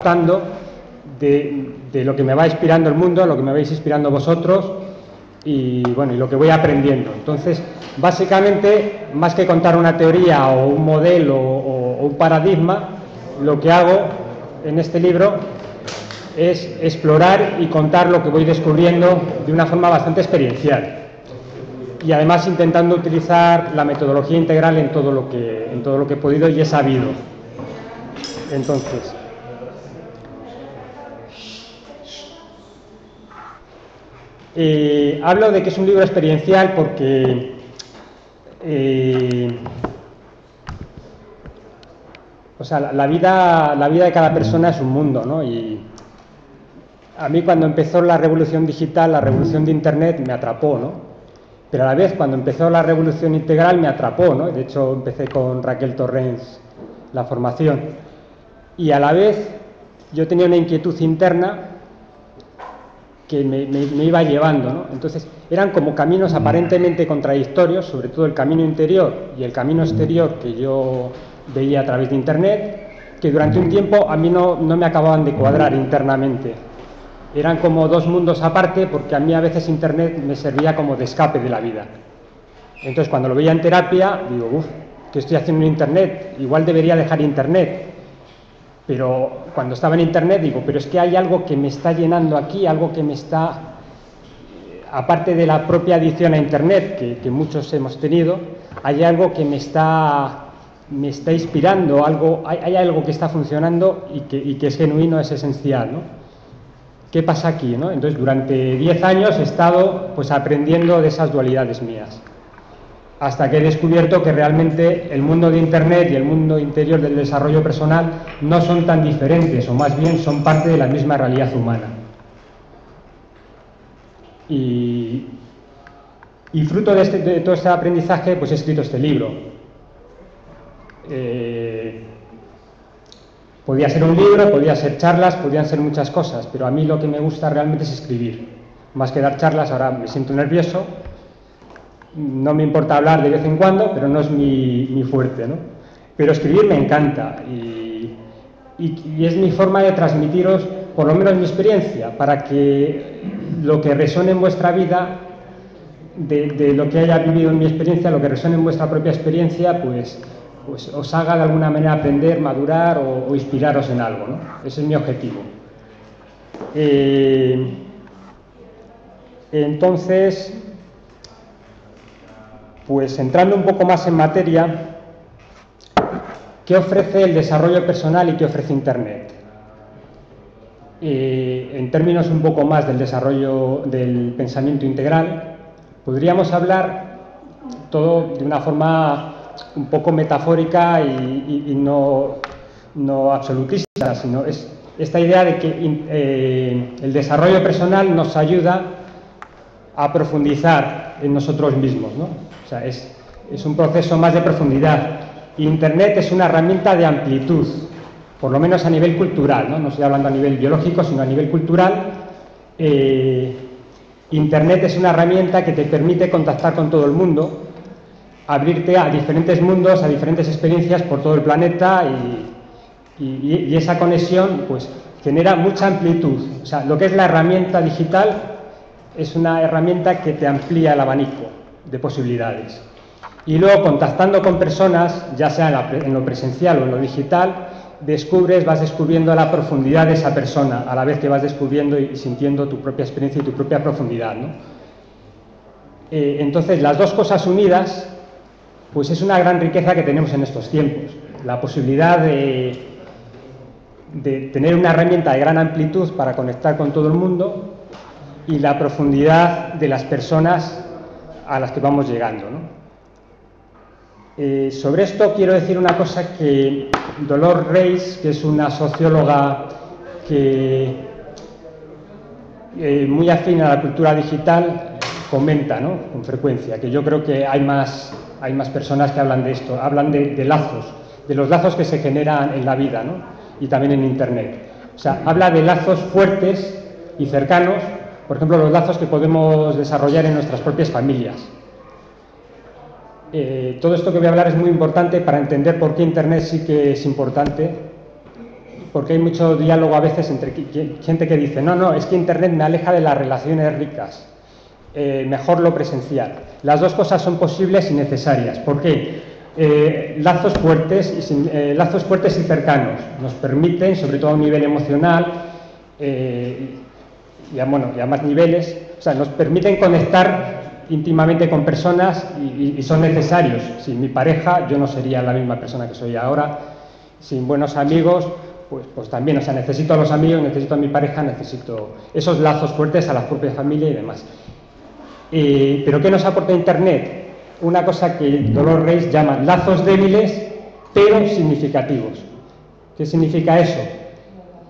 tratando de lo que me va inspirando el mundo, lo que me vais inspirando vosotros y bueno, y lo que voy aprendiendo. Entonces, básicamente, más que contar una teoría o un modelo o un paradigma, lo que hago en este libro es explorar y contar lo que voy descubriendo de una forma bastante experiencial. Y además intentando utilizar la metodología integral en todo lo que he podido y he sabido. Entonces, hablo de que es un libro experiencial porque o sea, la vida de cada persona es un mundo, ¿no? Y a mí cuando empezó la revolución digital, la revolución de Internet me atrapó, ¿no? Pero a la vez cuando empezó la revolución integral me atrapó, ¿no? De hecho empecé con Raquel Torrens la formación. Y a la vez yo tenía una inquietud interna que me iba llevando, ¿no? Entonces eran como caminos aparentemente contradictorios, sobre todo el camino interior y el camino exterior que yo veía a través de Internet, que durante un tiempo a mí no me acababan de cuadrar internamente. Eran como dos mundos aparte, porque a mí a veces Internet me servía como de escape de la vida. Entonces cuando lo veía en terapia, digo, uff, ¿qué estoy haciendo en Internet? Igual debería dejar Internet. Pero cuando estaba en Internet digo, pero es que hay algo que me está llenando aquí, algo que me está, aparte de la propia adicción a Internet, que muchos hemos tenido, hay algo que me está inspirando, hay algo que está funcionando y que es genuino, es esencial, ¿no? ¿Qué pasa aquí, no? Entonces, durante 10 años he estado pues aprendiendo de esas dualidades mías, hasta que he descubierto que realmente el mundo de Internet y el mundo interior del desarrollo personal no son tan diferentes, o más bien son parte de la misma realidad humana. Y fruto de todo este aprendizaje, pues he escrito este libro. Podía ser un libro, podía ser charlas, podían ser muchas cosas, pero a mí lo que me gusta realmente es escribir. Más que dar charlas, ahora me siento nervioso. No me importa hablar de vez en cuando, pero no es mi fuerte, ¿no? Pero escribir me encanta y es mi forma de transmitiros, por lo menos mi experiencia, para que lo que resuene en vuestra vida, de lo que haya vivido en mi experiencia, lo que resuene en vuestra propia experiencia, pues os haga de alguna manera aprender, madurar o inspiraros en algo, ¿no? Ese es mi objetivo. Entonces, pues entrando un poco más en materia, ¿qué ofrece el desarrollo personal y qué ofrece Internet? En términos un poco más del desarrollo del pensamiento integral, podríamos hablar todo de una forma un poco metafórica y no absolutista, sino es esta idea de que el desarrollo personal nos ayuda a profundizar en nosotros mismos, ¿no? O sea, es un proceso más de profundidad. Internet es una herramienta de amplitud, por lo menos a nivel cultural, ¿no? No estoy hablando a nivel biológico, sino a nivel cultural. Internet es una herramienta que te permite contactar con todo el mundo, abrirte a diferentes mundos, a diferentes experiencias por todo el planeta y esa conexión pues genera mucha amplitud. O sea, lo que es la herramienta digital es una herramienta que te amplía el abanico de posibilidades. Y luego, contactando con personas, ya sea en lo presencial o en lo digital, vas descubriendo la profundidad de esa persona, a la vez que vas descubriendo y sintiendo tu propia experiencia y tu propia profundidad, ¿no? Entonces, las dos cosas unidas, pues es una gran riqueza que tenemos en estos tiempos. La posibilidad de tener una herramienta de gran amplitud para conectar con todo el mundo y la profundidad de las personas a las que vamos llegando, ¿no? Sobre esto quiero decir una cosa que Dolores Reis, que es una socióloga muy afín a la cultura digital, comenta, ¿no? Con frecuencia, que yo creo que hay más personas que hablan de esto, hablan de lazos, de los lazos que se generan en la vida, ¿no? Y también en Internet. O sea, habla de lazos fuertes y cercanos, por ejemplo, los lazos que podemos desarrollar en nuestras propias familias. Todo esto que voy a hablar es muy importante para entender por qué Internet sí que es importante porque hay mucho diálogo a veces entre gente que dice, no, no, es que Internet me aleja de las relaciones ricas, mejor lo presencial. Las dos cosas son posibles y necesarias. ¿Por qué? Lazos fuertes y cercanos nos permiten, sobre todo a un nivel emocional, y a más niveles, o sea, nos permiten conectar íntimamente con personas y son necesarios. Sin mi pareja yo no sería la misma persona que soy ahora. Sin buenos amigos, pues también, o sea, necesito a los amigos, necesito a mi pareja, necesito esos lazos fuertes a la propia familia y demás. ¿Pero qué nos aporta Internet? Una cosa que Dolores Reis llama lazos débiles, pero significativos. ¿Qué significa eso?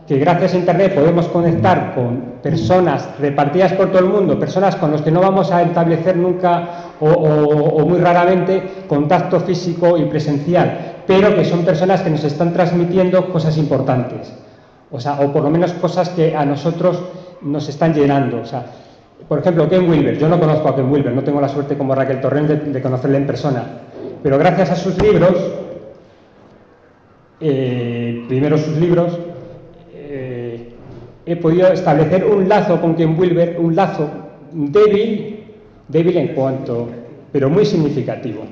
Que gracias a Internet podemos conectar con personas repartidas por todo el mundo, personas con las que no vamos a establecer nunca o muy raramente contacto físico y presencial, pero que son personas que nos están transmitiendo cosas importantes, o por lo menos cosas que a nosotros nos están llenando. O sea, por ejemplo, Ken Wilber. Yo no conozco a Ken Wilber, no tengo la suerte como Raquel Torrent de conocerle en persona, pero gracias a sus libros, primero sus libros, he podido establecer un lazo con Ken Wilber, un lazo débil en cuanto, pero muy significativo,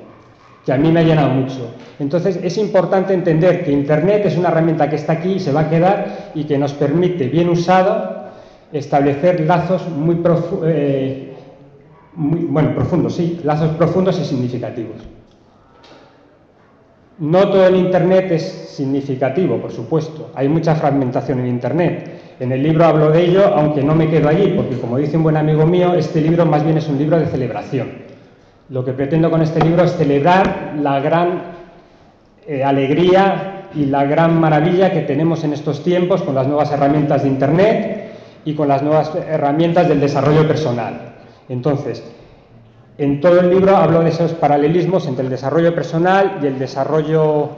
que a mí me ha llenado mucho. Entonces es importante entender que Internet es una herramienta que está aquí y se va a quedar y que nos permite, bien usado, establecer lazos muy profundos, sí, lazos profundos y significativos. No todo el Internet es significativo, por supuesto. Hay mucha fragmentación en Internet. En el libro hablo de ello, aunque no me quedo allí, porque como dice un buen amigo mío, este libro más bien es un libro de celebración. Lo que pretendo con este libro es celebrar la gran alegría y la gran maravilla que tenemos en estos tiempos con las nuevas herramientas de Internet y con las nuevas herramientas del desarrollo personal. Entonces, en todo el libro hablo de esos paralelismos entre el desarrollo personal y el desarrollo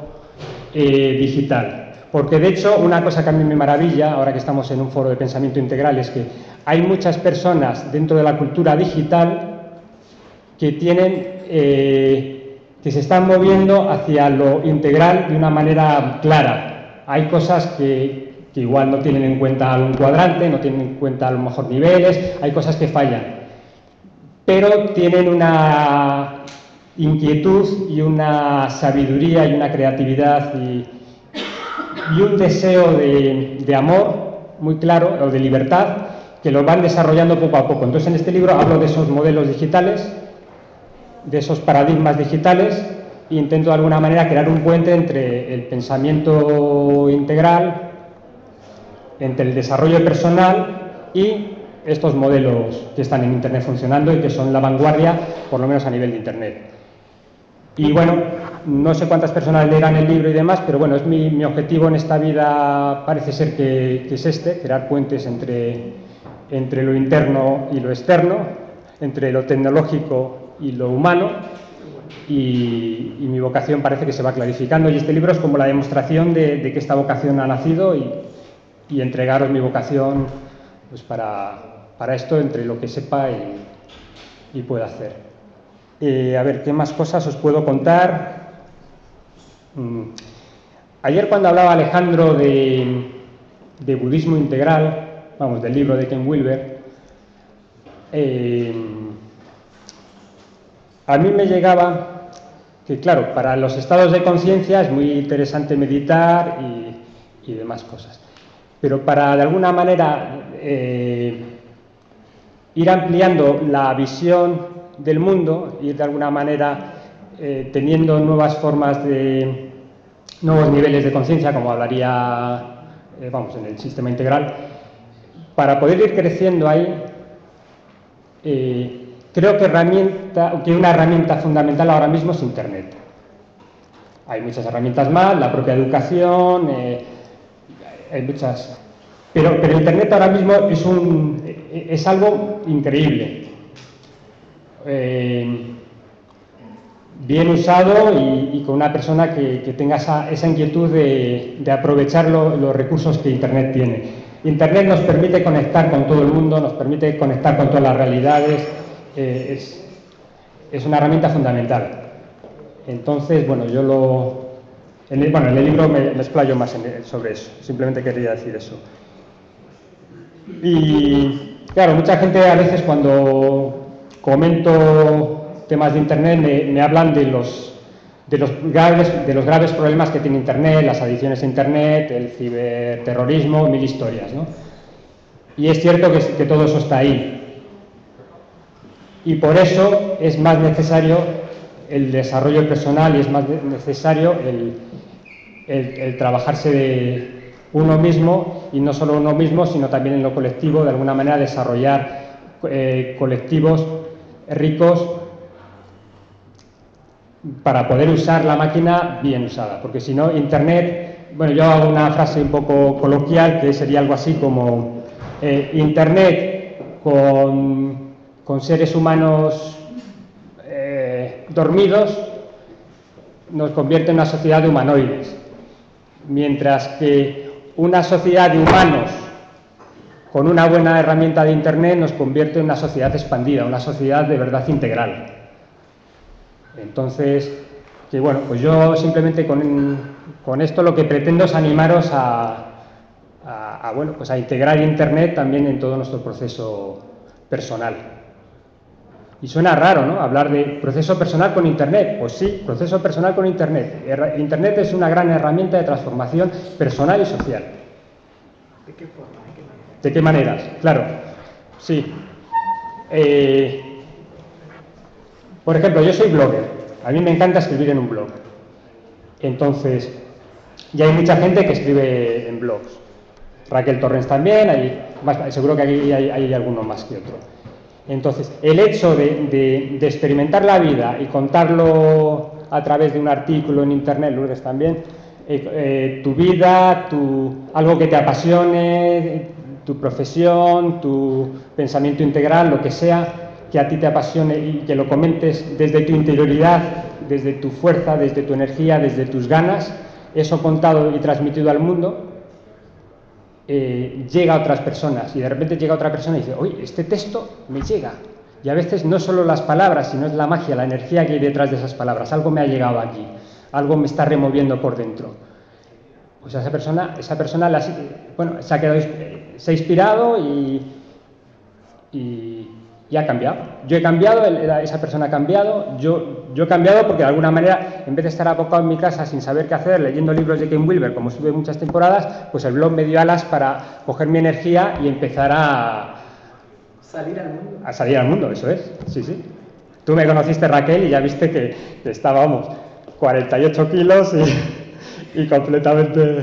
digital. Porque, de hecho, una cosa que a mí me maravilla, ahora que estamos en un foro de pensamiento integral, es que hay muchas personas dentro de la cultura digital que que se están moviendo hacia lo integral de una manera clara. Hay cosas que igual no tienen en cuenta un cuadrante, no tienen en cuenta a lo mejor niveles, hay cosas que fallan, pero tienen una inquietud y una sabiduría y una creatividad y un deseo de amor muy claro, o de libertad, que lo van desarrollando poco a poco. Entonces, en este libro hablo de esos modelos digitales, de esos paradigmas digitales, e intento de alguna manera crear un puente entre el pensamiento integral, entre el desarrollo personal y estos modelos que están en Internet funcionando y que son la vanguardia, por lo menos a nivel de Internet. Y bueno, no sé cuántas personas leerán el libro y demás, pero bueno, es mi objetivo en esta vida, parece ser que es crear puentes entre lo interno y lo externo, entre lo tecnológico y lo humano, y mi vocación parece que se va clarificando, y este libro es como la demostración de que esta vocación ha nacido y entregaros mi vocación pues para esto, entre lo que sepa y pueda hacer. A ver, ¿qué más cosas os puedo contar? Ayer, cuando hablaba Alejandro de budismo integral, vamos, del libro de Ken Wilber, a mí me llegaba que, claro, para los estados de conciencia es muy interesante meditar y demás cosas, pero para, de alguna manera, ir ampliando la visión del mundo, ir de alguna manera teniendo nuevas formas nuevos niveles de conciencia, como hablaría, en el sistema integral, para poder ir creciendo ahí, creo que una herramienta fundamental ahora mismo es Internet. Hay muchas herramientas más, la propia educación, hay muchas, pero Internet ahora mismo es algo increíble. Bien usado y con una persona que tenga esa inquietud de aprovechar los recursos que Internet tiene. Internet nos permite conectar con todo el mundo, nos permite conectar con todas las realidades, es una herramienta fundamental. Entonces, bueno, yo Bueno, en el libro me explayo más sobre eso, simplemente quería decir eso. Y claro, mucha gente a veces cuando comento temas de Internet me hablan de los graves problemas que tiene Internet, las adicciones a Internet, el ciberterrorismo, mil historias, ¿no? Y es cierto que todo eso está ahí. Y por eso es más necesario el desarrollo personal y es más necesario el trabajarse de uno mismo, y no solo uno mismo, sino también en lo colectivo, de alguna manera desarrollar colectivos ricos para poder usar la máquina bien usada, porque si no, Internet, bueno, yo hago una frase un poco coloquial que sería algo así como Internet con seres humanos dormidos nos convierte en una sociedad de humanoides, mientras que una sociedad de humanos con una buena herramienta de Internet nos convierte en una sociedad expandida, una sociedad de verdad integral. Entonces, que bueno, pues yo simplemente con esto lo que pretendo es animaros bueno, pues a integrar Internet también en todo nuestro proceso personal. Y suena raro, ¿no?, hablar de proceso personal con Internet. Pues sí, proceso personal con Internet. Internet es una gran herramienta de transformación personal y social. ¿De qué forma? ¿De qué maneras? Claro, sí. Por ejemplo, yo soy blogger. A mí me encanta escribir en un blog. Entonces, ya hay mucha gente que escribe en blogs. Raquel Torrens también, seguro que aquí hay alguno más que otro. Entonces, el hecho de experimentar la vida y contarlo a través de un artículo en Internet, Lourdes también, tu vida, algo que te apasione, tu profesión, tu pensamiento integral, lo que sea, que a ti te apasione y que lo comentes desde tu interioridad, desde tu fuerza, desde tu energía, desde tus ganas, eso contado y transmitido al mundo, llega a otras personas, y de repente llega otra persona y dice, oye, este texto me llega. Y a veces no solo las palabras, sino es la magia, la energía que hay detrás de esas palabras. Algo me ha llegado aquí, algo me está removiendo por dentro. Pues esa persona bueno, se ha inspirado y ha cambiado. Yo he cambiado, esa persona ha cambiado, yo he cambiado porque de alguna manera, en vez de estar abocado en mi casa sin saber qué hacer, leyendo libros de Ken Wilber, como estuve muchas temporadas, pues el blog me dio alas para coger mi energía y empezar a salir al mundo. A salir al mundo, eso es, sí, sí. Tú me conociste, Raquel, y ya viste que estábamos 48 kilos y completamente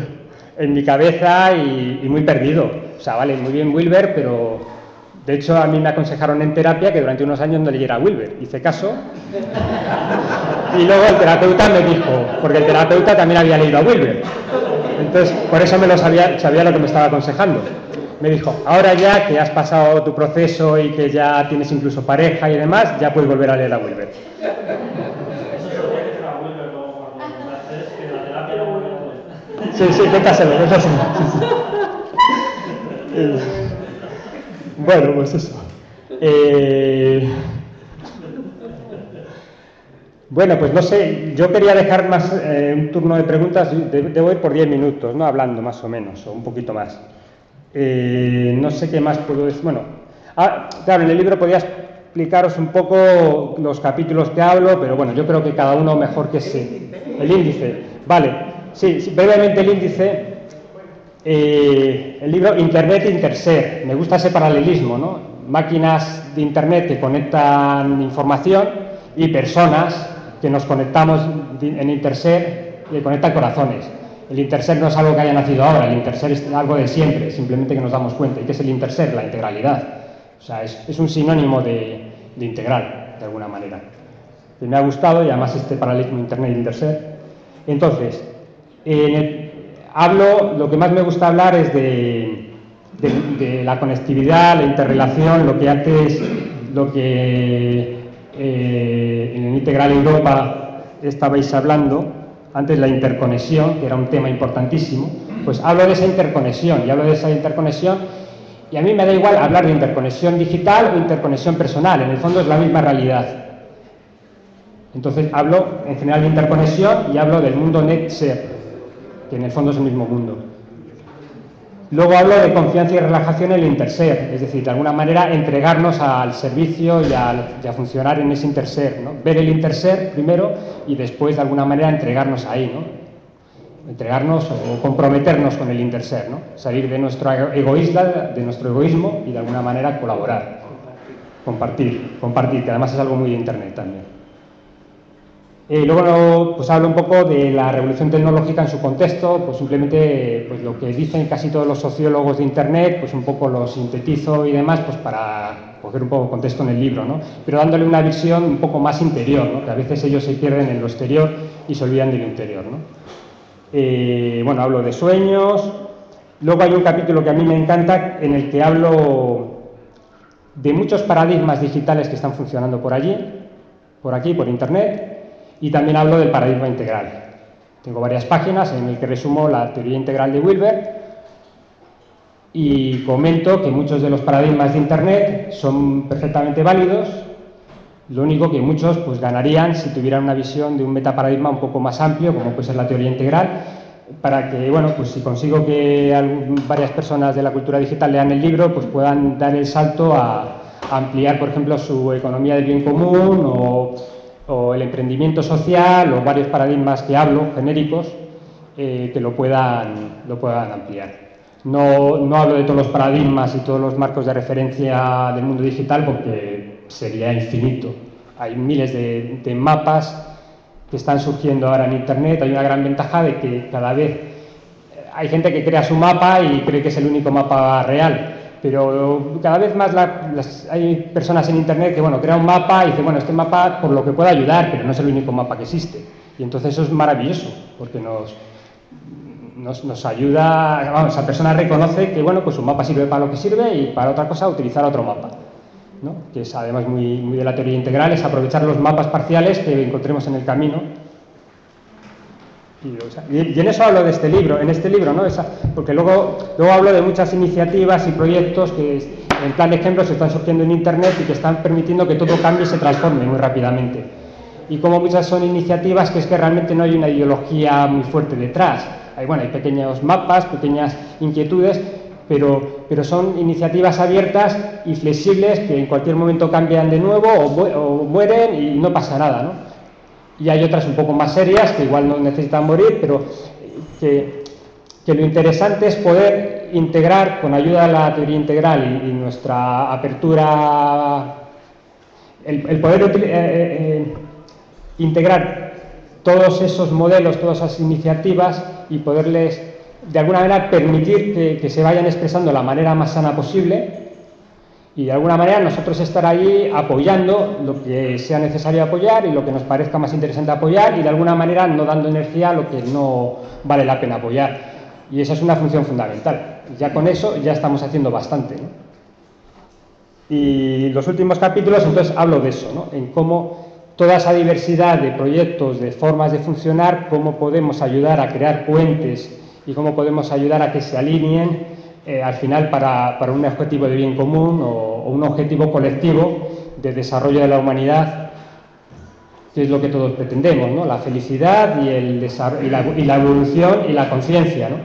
en mi cabeza y muy perdido. O sea, vale, muy bien Wilber, pero de hecho a mí me aconsejaron en terapia que durante unos años no leyera Wilber. Hice caso y luego el terapeuta me dijo, porque el terapeuta también había leído a Wilber. Entonces, por eso sabía lo que me estaba aconsejando. Me dijo, ahora ya que has pasado tu proceso y que ya tienes incluso pareja y demás, ya puedes volver a leer a Wilber. Sí, cuéntaselo. Bueno, pues eso. Bueno, pues no sé, yo quería dejar más un turno de preguntas, debo ir por 10 minutos, ¿no?, hablando más o menos, o un poquito más. No sé qué más puedo decir. Bueno, claro, en el libro podía explicaros un poco los capítulos que hablo, pero bueno, yo creo que cada uno mejor que ese. El índice, vale. Sí, brevemente el índice. El libro Internet Interser. Me gusta ese paralelismo, ¿no? Máquinas de Internet que conectan información y personas que nos conectamos en Interser y conectan corazones. El Interser no es algo que haya nacido ahora, el Interser es algo de siempre, simplemente que nos damos cuenta. ¿Y qué es el Interser? La integralidad. O sea, es un sinónimo de integral, de alguna manera. Y me ha gustado, y además este paralelismo Internet-Interser. Entonces, lo que más me gusta hablar es de la conectividad, la interrelación, lo que antes, en el Integral Europa estabais hablando, antes la interconexión, que era un tema importantísimo, pues hablo de esa interconexión, y a mí me da igual hablar de interconexión digital o interconexión personal, en el fondo es la misma realidad. Entonces hablo en general de interconexión y hablo del mundo NetShare. que en el fondo es el mismo mundo. Luego hablo de confianza y relajación en el interser, es decir, de alguna manera entregarnos al servicio y a funcionar en ese interser, ¿no? Ver el interser primero y después de alguna manera entregarnos ahí, ¿no? Entregarnos o comprometernos con el interser, ¿no? Salir de nuestro egoísmo y de alguna manera colaborar, compartir, que además es algo muy de Internet también. Luego pues hablo un poco de la revolución tecnológica en su contexto, pues simplemente pues lo que dicen casi todos los sociólogos de Internet, pues un poco lo sintetizo y demás, pues para coger un poco contexto en el libro, ¿no? Pero dándole una visión un poco más interior, ¿no? Que a veces ellos se pierden en lo exterior y se olvidan de lo interior, ¿no? Bueno, hablo de sueños. Luego hay un capítulo que a mí me encanta en el que hablo de muchos paradigmas digitales que están funcionando por allí, por aquí, por Internet. Y también hablo del paradigma integral. Tengo varias páginas en las que resumo la teoría integral de Wilber y comento que muchos de los paradigmas de Internet son perfectamente válidos, lo único que muchos pues ganarían si tuvieran una visión de un metaparadigma un poco más amplio, como puede ser la teoría integral, para que, bueno, pues si consigo que varias personas de la cultura digital lean el libro, pues puedan dar el salto a ampliar, por ejemplo, su economía del bien común o el emprendimiento social o varios paradigmas que hablo, genéricos, que lo puedan ampliar. No hablo de todos los paradigmas y todos los marcos de referencia del mundo digital porque sería infinito. Hay miles de mapas que están surgiendo ahora en Internet. Hay una gran ventaja de que cada vez hay gente que crea su mapa y cree que es el único mapa real. Pero cada vez más hay personas en Internet que, bueno, crean un mapa y dicen, bueno, este mapa por lo que puede ayudar, pero no es el único mapa que existe. Y entonces eso es maravilloso, porque nos ayuda, vamos, esa persona reconoce que, bueno, pues un mapa sirve para lo que sirve y para otra cosa utilizar otro mapa, ¿no? Que es además muy de la teoría integral, es aprovechar los mapas parciales que encontremos en el camino. Y en eso hablo de este libro, ¿no? Porque luego hablo de muchas iniciativas y proyectos que en plan de ejemplo se están surgiendo en Internet y que están permitiendo que todo cambie y se transforme muy rápidamente. Y como muchas son iniciativas que es que realmente no hay una ideología muy fuerte detrás. Hay pequeños mapas, pequeñas inquietudes, pero son iniciativas abiertas y flexibles que en cualquier momento cambian de nuevo o mueren y no pasa nada, ¿no? Y hay otras un poco más serias que igual no necesitan morir, pero que lo interesante es poder integrar, con ayuda de la teoría integral y nuestra apertura, el poder integrar todos esos modelos, todas esas iniciativas y poderles, de alguna manera, permitir que se vayan expresando de la manera más sana posible. Y de alguna manera nosotros estar allí apoyando lo que sea necesario apoyar y lo que nos parezca más interesante apoyar y de alguna manera no dando energía a lo que no vale la pena apoyar. Y esa es una función fundamental. Ya con eso ya estamos haciendo bastante, ¿no? Y los últimos capítulos entonces hablo de eso, ¿no? En cómo toda esa diversidad de proyectos, de formas de funcionar, cómo podemos ayudar a crear puentes y cómo podemos ayudar a que se alineen al final para un objetivo de bien común o un objetivo colectivo de desarrollo de la humanidad, que es lo que todos pretendemos, ¿no? La felicidad y la evolución y la conciencia, ¿no?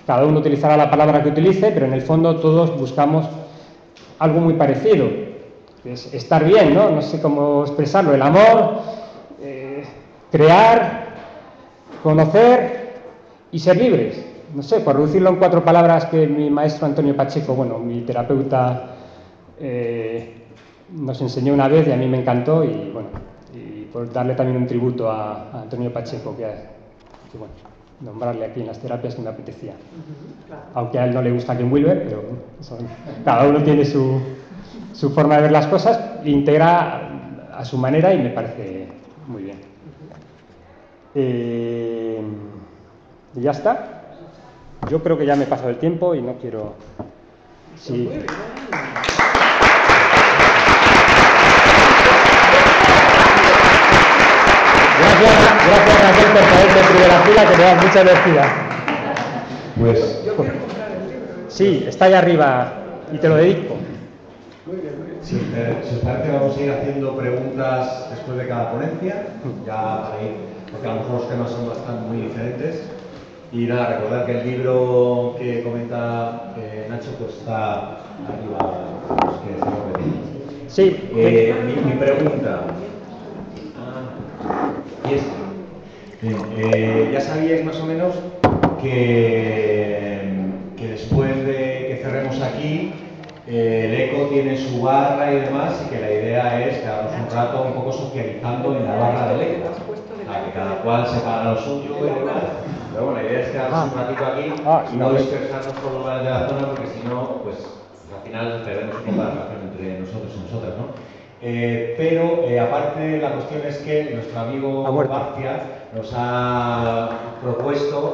Cada uno utilizará la palabra que utilice, pero en el fondo todos buscamos algo muy parecido, que es estar bien, ¿no? No sé cómo expresarlo, el amor, crear, conocer y ser libres. No sé, por reducirlo en 4 palabras que mi maestro Antonio Pacheco, bueno, mi terapeuta, nos enseñó una vez y a mí me encantó y bueno, y por darle también un tributo a Antonio Pacheco, que bueno, nombrarle aquí en las terapias que me apetecía. Aunque a él no le gusta Ken Wilber, pero cada uno tiene su forma de ver las cosas, integra a su manera y me parece muy bien. Y ya está. Yo creo que ya me he pasado el tiempo y no quiero... Sí. Gracias Raquel por traerte en primera fila, que te das mucha energía. Pues... Yo quiero comprar el libro. Sí, está ahí arriba y te lo dedico. Muy bien. Si os parece, vamos a ir haciendo preguntas después de cada ponencia, ya para ir, porque a lo mejor los temas son bastante muy diferentes. Y nada, recordar que el libro que comenta Nacho pues está arriba, los que se lo pedimos. Sí. Mi pregunta. Y es, ya sabíais más o menos que después de que cerremos aquí, el ECO tiene su barra y demás, y que la idea es quedarnos un rato un poco socializando en la barra del ECO. O sea, que cada cual se paga lo suyo y demás. Pero bueno, la idea es quedarnos un ratito aquí y no dispersarnos por los lugares de la zona, porque si no, pues al final perdemos un poco la relación entre nosotros y nosotras, ¿no? Pero aparte, la cuestión es que nuestro amigo García nos ha propuesto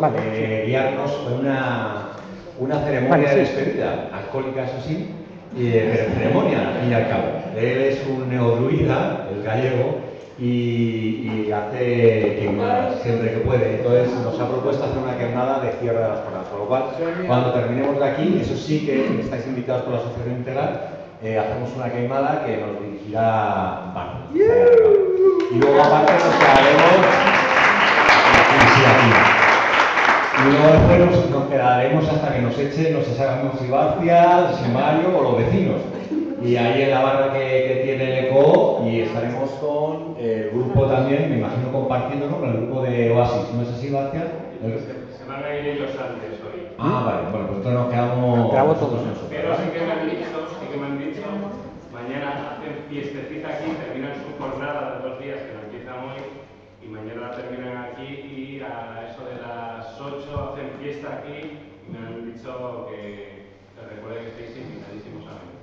guiarnos con una ceremonia de despedida, alcohólica eso sí, pero ceremonia al fin y al cabo. Él es un neodruida, el gallego, y hace quemadas siempre que puede. Entonces nos ha propuesto hacer una quemada de cierre de las jornadas, por lo cual cuando terminemos de aquí, eso sí que estáis invitados por la Asociación Integral, hacemos una quemada que nos dirigirá Barney. Y luego aparte nos quedaremos y luego después nos quedaremos hasta que nos echen, no sé si hagamos Ibarcia, si Mario o los vecinos. Y ahí en la barra que tiene el ECO, y estaremos con el grupo también, me imagino compartiendo, ¿no?, con el grupo de Oasis. ¿No es así, Ibarcia? Se van a ir ellos antes hoy. Vale, bueno, pues entonces nos quedamos todos nosotros. Pero sí que me han dicho, mañana hacen fiestecita aquí, terminan su jornada de 2 días que no empiezan hoy, y mañana la terminan aquí, y a eso de las 8 hacen fiesta aquí, y me han dicho que recuerde que estáis invitadísimos a venir.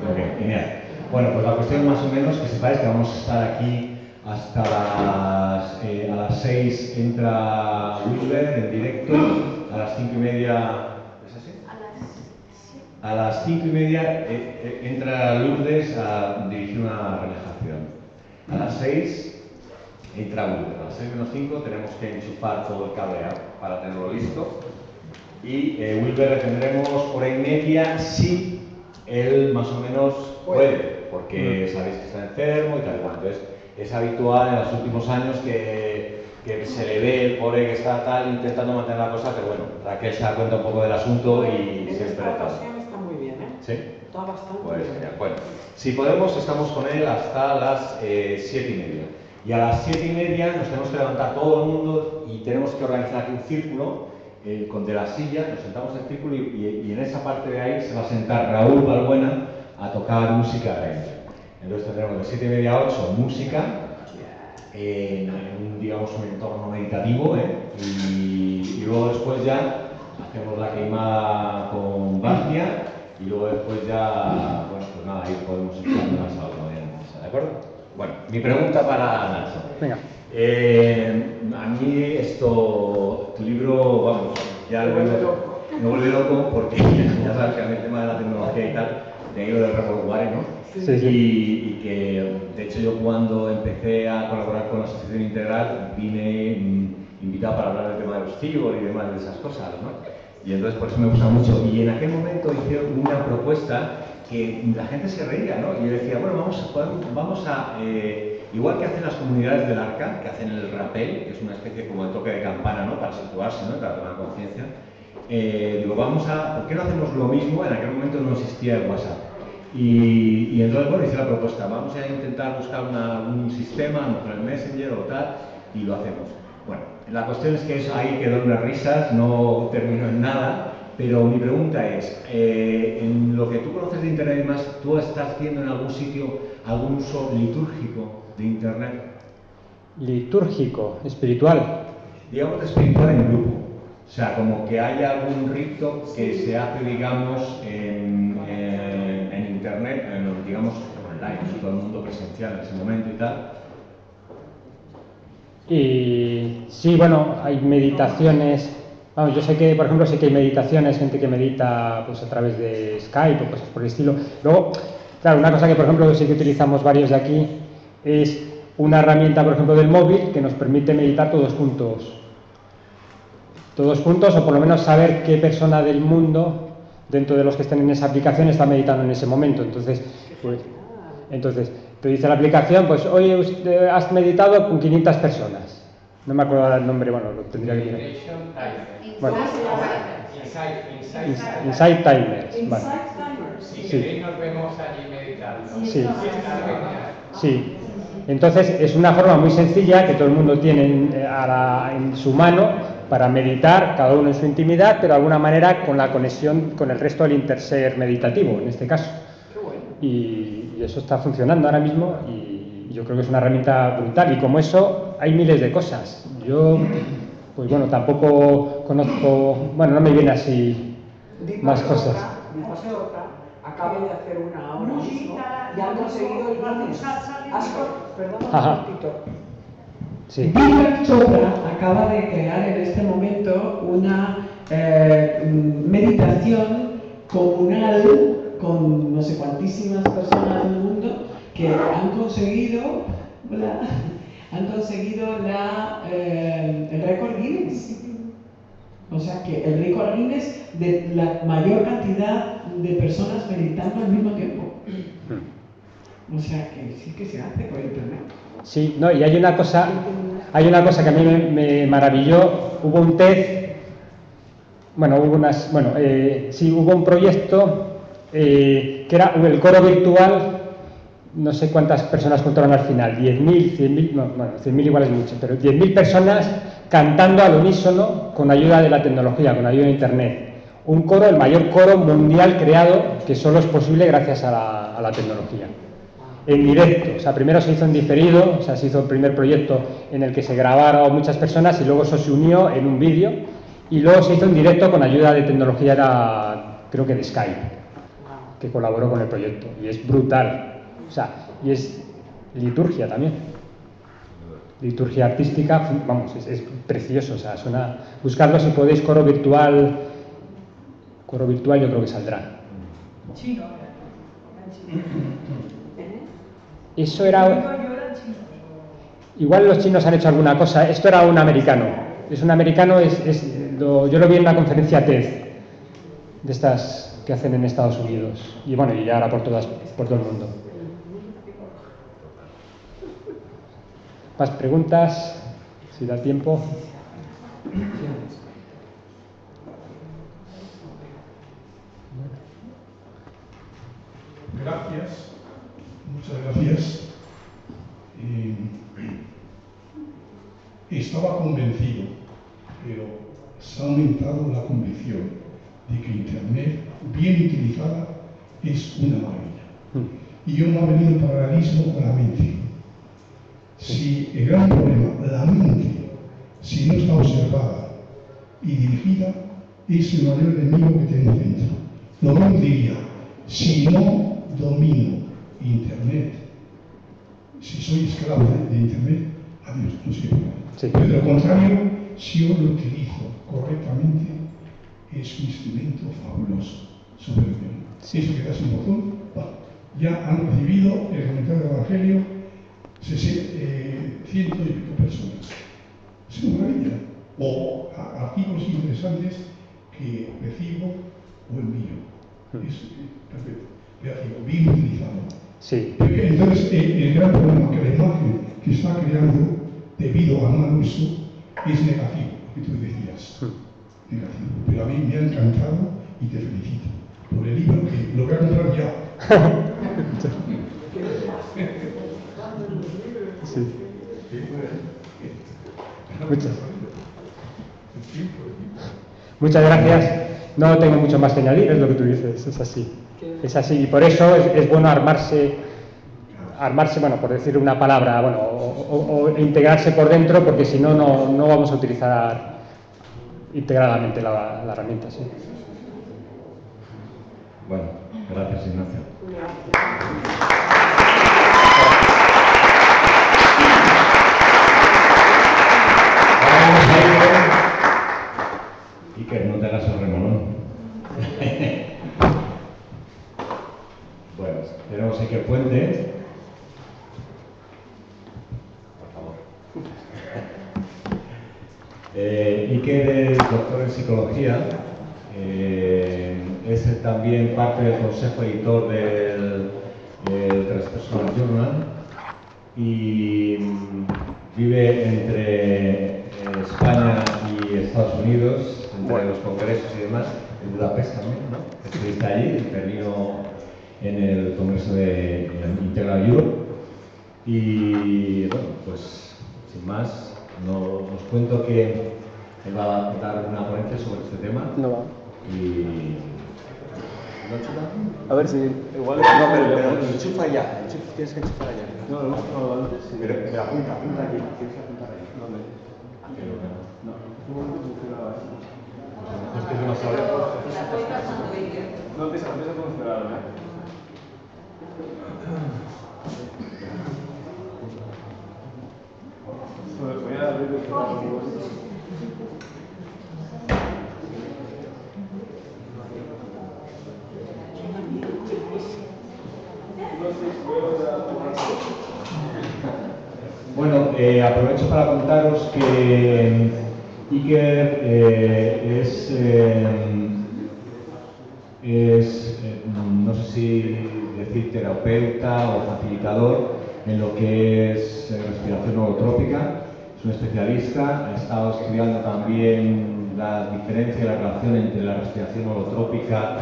Ok, genial. Bueno, pues la cuestión más o menos que sepáis que vamos a estar aquí hasta a las 6 entra Wilber en directo, a las 5:30, ¿es así? A las 5:30 entra Lourdes a dirigir una relajación. A las 6 entra Wilber. A las 6 menos 5 tenemos que enchufar todo el cableado para tenerlo listo. Y Wilber le tendremos hora y media si él más o menos puede, porque sabéis que está enfermo y tal y cual. Entonces, es habitual en los últimos años que se le ve el pobre que está tal intentando mantener la cosa, pero bueno, Raquel se da cuenta un poco del asunto y siempre esta ocasión está muy bien, ¿eh? ¿Sí? Está bastante pues, bien. genial. Bueno, si podemos, estamos con él hasta las 7:30. Y a las 7:30 nos tenemos que levantar todo el mundo y tenemos que organizar aquí un círculo de la silla, nos sentamos en círculo y en esa parte de ahí se va a sentar Raúl Balbuena a tocar música de. Entonces tendremos de 7:30 a 8 música en un, digamos, un entorno meditativo, y luego después ya hacemos la queimada con Barcia y luego después ya, bueno, pues nada, ahí podemos estar más algo ¿de acuerdo? Bueno, mi pregunta para Nacho. Venga. A mí esto, tu libro, vamos, ya me vuelve loco porque ya sabes que a mí el tema de la tecnología y tal, te digo del Revolguare, ¿no? Sí. Y que, de hecho, yo cuando empecé a colaborar con la Asociación Integral vine invitado para hablar del tema de los cibor y demás de esas cosas, ¿no? Y entonces por eso me gusta mucho. Y en aquel momento hicieron una propuesta que la gente se reía, ¿no? Y yo decía, bueno, vamos a igual que hacen las comunidades del Arca, que hacen el rappel, que es una especie como de toque de campana, ¿no?, para situarse, ¿no?, para tomar conciencia. Digo, ¿por qué no hacemos lo mismo? En aquel momento no existía el WhatsApp. Y entonces, bueno, hice la propuesta, vamos a intentar buscar un sistema, con el Messenger o tal, y lo hacemos. Bueno, la cuestión es que eso ahí quedó en unas risas, no terminó en nada, pero mi pregunta es, en lo que tú conoces de Internet y más, ¿tú estás haciendo en algún sitio algún uso litúrgico de Internet? Litúrgico, espiritual. Digamos espiritual en grupo. O sea, como que haya algún rito que se hace, digamos, en Internet, digamos, online, todo el mundo presencial en ese momento y tal. Y sí, bueno, hay meditaciones. Vamos, yo sé que, por ejemplo, sí que hay meditaciones, gente que medita pues a través de Skype o cosas por el estilo. Luego, claro, una cosa que, por ejemplo, sí que utilizamos varios de aquí es una herramienta, por ejemplo, del móvil que nos permite meditar todos juntos. Todos juntos, o por lo menos saber qué persona del mundo, dentro de los que estén en esa aplicación, está meditando en ese momento. Entonces, te dice la aplicación, pues hoy has meditado con 500 personas. No me acuerdo el nombre, bueno, lo tendría que mirar. Bueno. Insight Timers. Vale. Si queréis nos vemos allí meditando. Sí. Sí. Entonces es una forma muy sencilla que todo el mundo tiene en su mano para meditar, cada uno en su intimidad, pero de alguna manera con la conexión con el resto del interser meditativo, en este caso. Y eso está funcionando ahora mismo y yo creo que es una herramienta brutal. Y como eso, hay miles de cosas. Yo, pues bueno, tampoco conozco, bueno, no me viene así más cosas. José Horta acaba de hacer una ahora mismo y han conseguido el Guinness. Perdón un momentito. Sí. Deepak Chopra acaba de crear en este momento una meditación comunal con no sé cuantísimas personas del mundo que han conseguido el récord Guinness. O sea que el récord Guinness de la mayor cantidad de personas meditando al mismo tiempo. O sea que sí que se hace por internet. Sí, no, y hay una cosa que a mí me maravilló. Hubo un TED, bueno, hubo un proyecto que era el coro virtual. No sé cuántas personas contaron al final, 10.000, 100.000, no, bueno, 100.000 igual es mucho, pero 10.000 personas cantando al unísono con ayuda de la tecnología, con ayuda de internet. Un coro, el mayor coro mundial creado, que solo es posible gracias a la tecnología. En directo, o sea, primero se hizo en diferido, o sea, se hizo el primer proyecto en el que se grabaron muchas personas y luego eso se unió en un vídeo y luego se hizo en directo con ayuda de tecnología, creo que de Skype, que colaboró con el proyecto y es brutal. O sea, y es liturgia también. Liturgia artística, vamos, es precioso, o sea, suena... Buscarlo si podéis, coro virtual yo creo que saldrá. Chino. Eso era... Igual los chinos han hecho alguna cosa, esto era un americano. Es un americano, yo lo vi en una conferencia TED, de estas que hacen en Estados Unidos. Y bueno, y ahora por todo el mundo. ¿Más preguntas? Si da tiempo. Gracias, muchas gracias. Estaba convencido, pero se ha aumentado la convicción de que Internet, bien utilizada, es una maravilla. Y yo me ha venido el paralelismo con la mente. Si el gran problema, la mente, si no está observada y dirigida, es el mayor enemigo que tenemos dentro. Lo mismo diría, si no domino Internet, si soy esclavo de Internet, adiós, no sirve. Sí. Pero de lo contrario, si yo lo utilizo correctamente, es un instrumento fabuloso, superior. Sí. Eso que das un botón, ya han recibido el comentario del Evangelio 100 y pico personas. Es una maravilla. O artículos interesantes que recibo o envío. Es perfecto. Recibo, bien utilizado. Sí. Entonces, el gran problema que la imagen que está creando debido a mal uso es negativo, lo que tú decías. Negativo. Pero a mí me ha encantado y te felicito por el libro que lo voy a comprar ya. Sí. Muchas gracias. No tengo mucho más que añadir, es lo que tú dices, es así. Es así, y por eso es bueno armarse, bueno, por decir una palabra, bueno, o integrarse por dentro, porque si no, no vamos a utilizar integradamente la herramienta, sí. Bueno, gracias, Ignacio. Y que no te hagas el remolón. Bueno, tenemos aquí el puente. Por favor. Iker es doctor en psicología. Es también parte del consejo editor del Transpersonal Journal. Y Vive entre España y Estados Unidos, entre los congresos y demás, en Budapest también, ¿no? Estuviste allí, intervino en el congreso de Integral Europe. Y bueno, pues sin más, os cuento que él va a dar una ponencia sobre este tema. No va. Y... ¿No chupa? A ver si igual... No, pero enchufa ya, tienes que enchufar allá. No, antes. Pero apunta aquí. Tienes que apuntar ahí. ¿Dónde? No. Es que es demasiado lejos. No, empieza a funcionar, ¿eh? Voy a abrir el programa. Bueno, aprovecho para contaros que Iker no sé si decir terapeuta o facilitador en lo que es respiración holotrópica. Es un especialista, ha estado estudiando también la diferencia y la relación entre la respiración holotrópica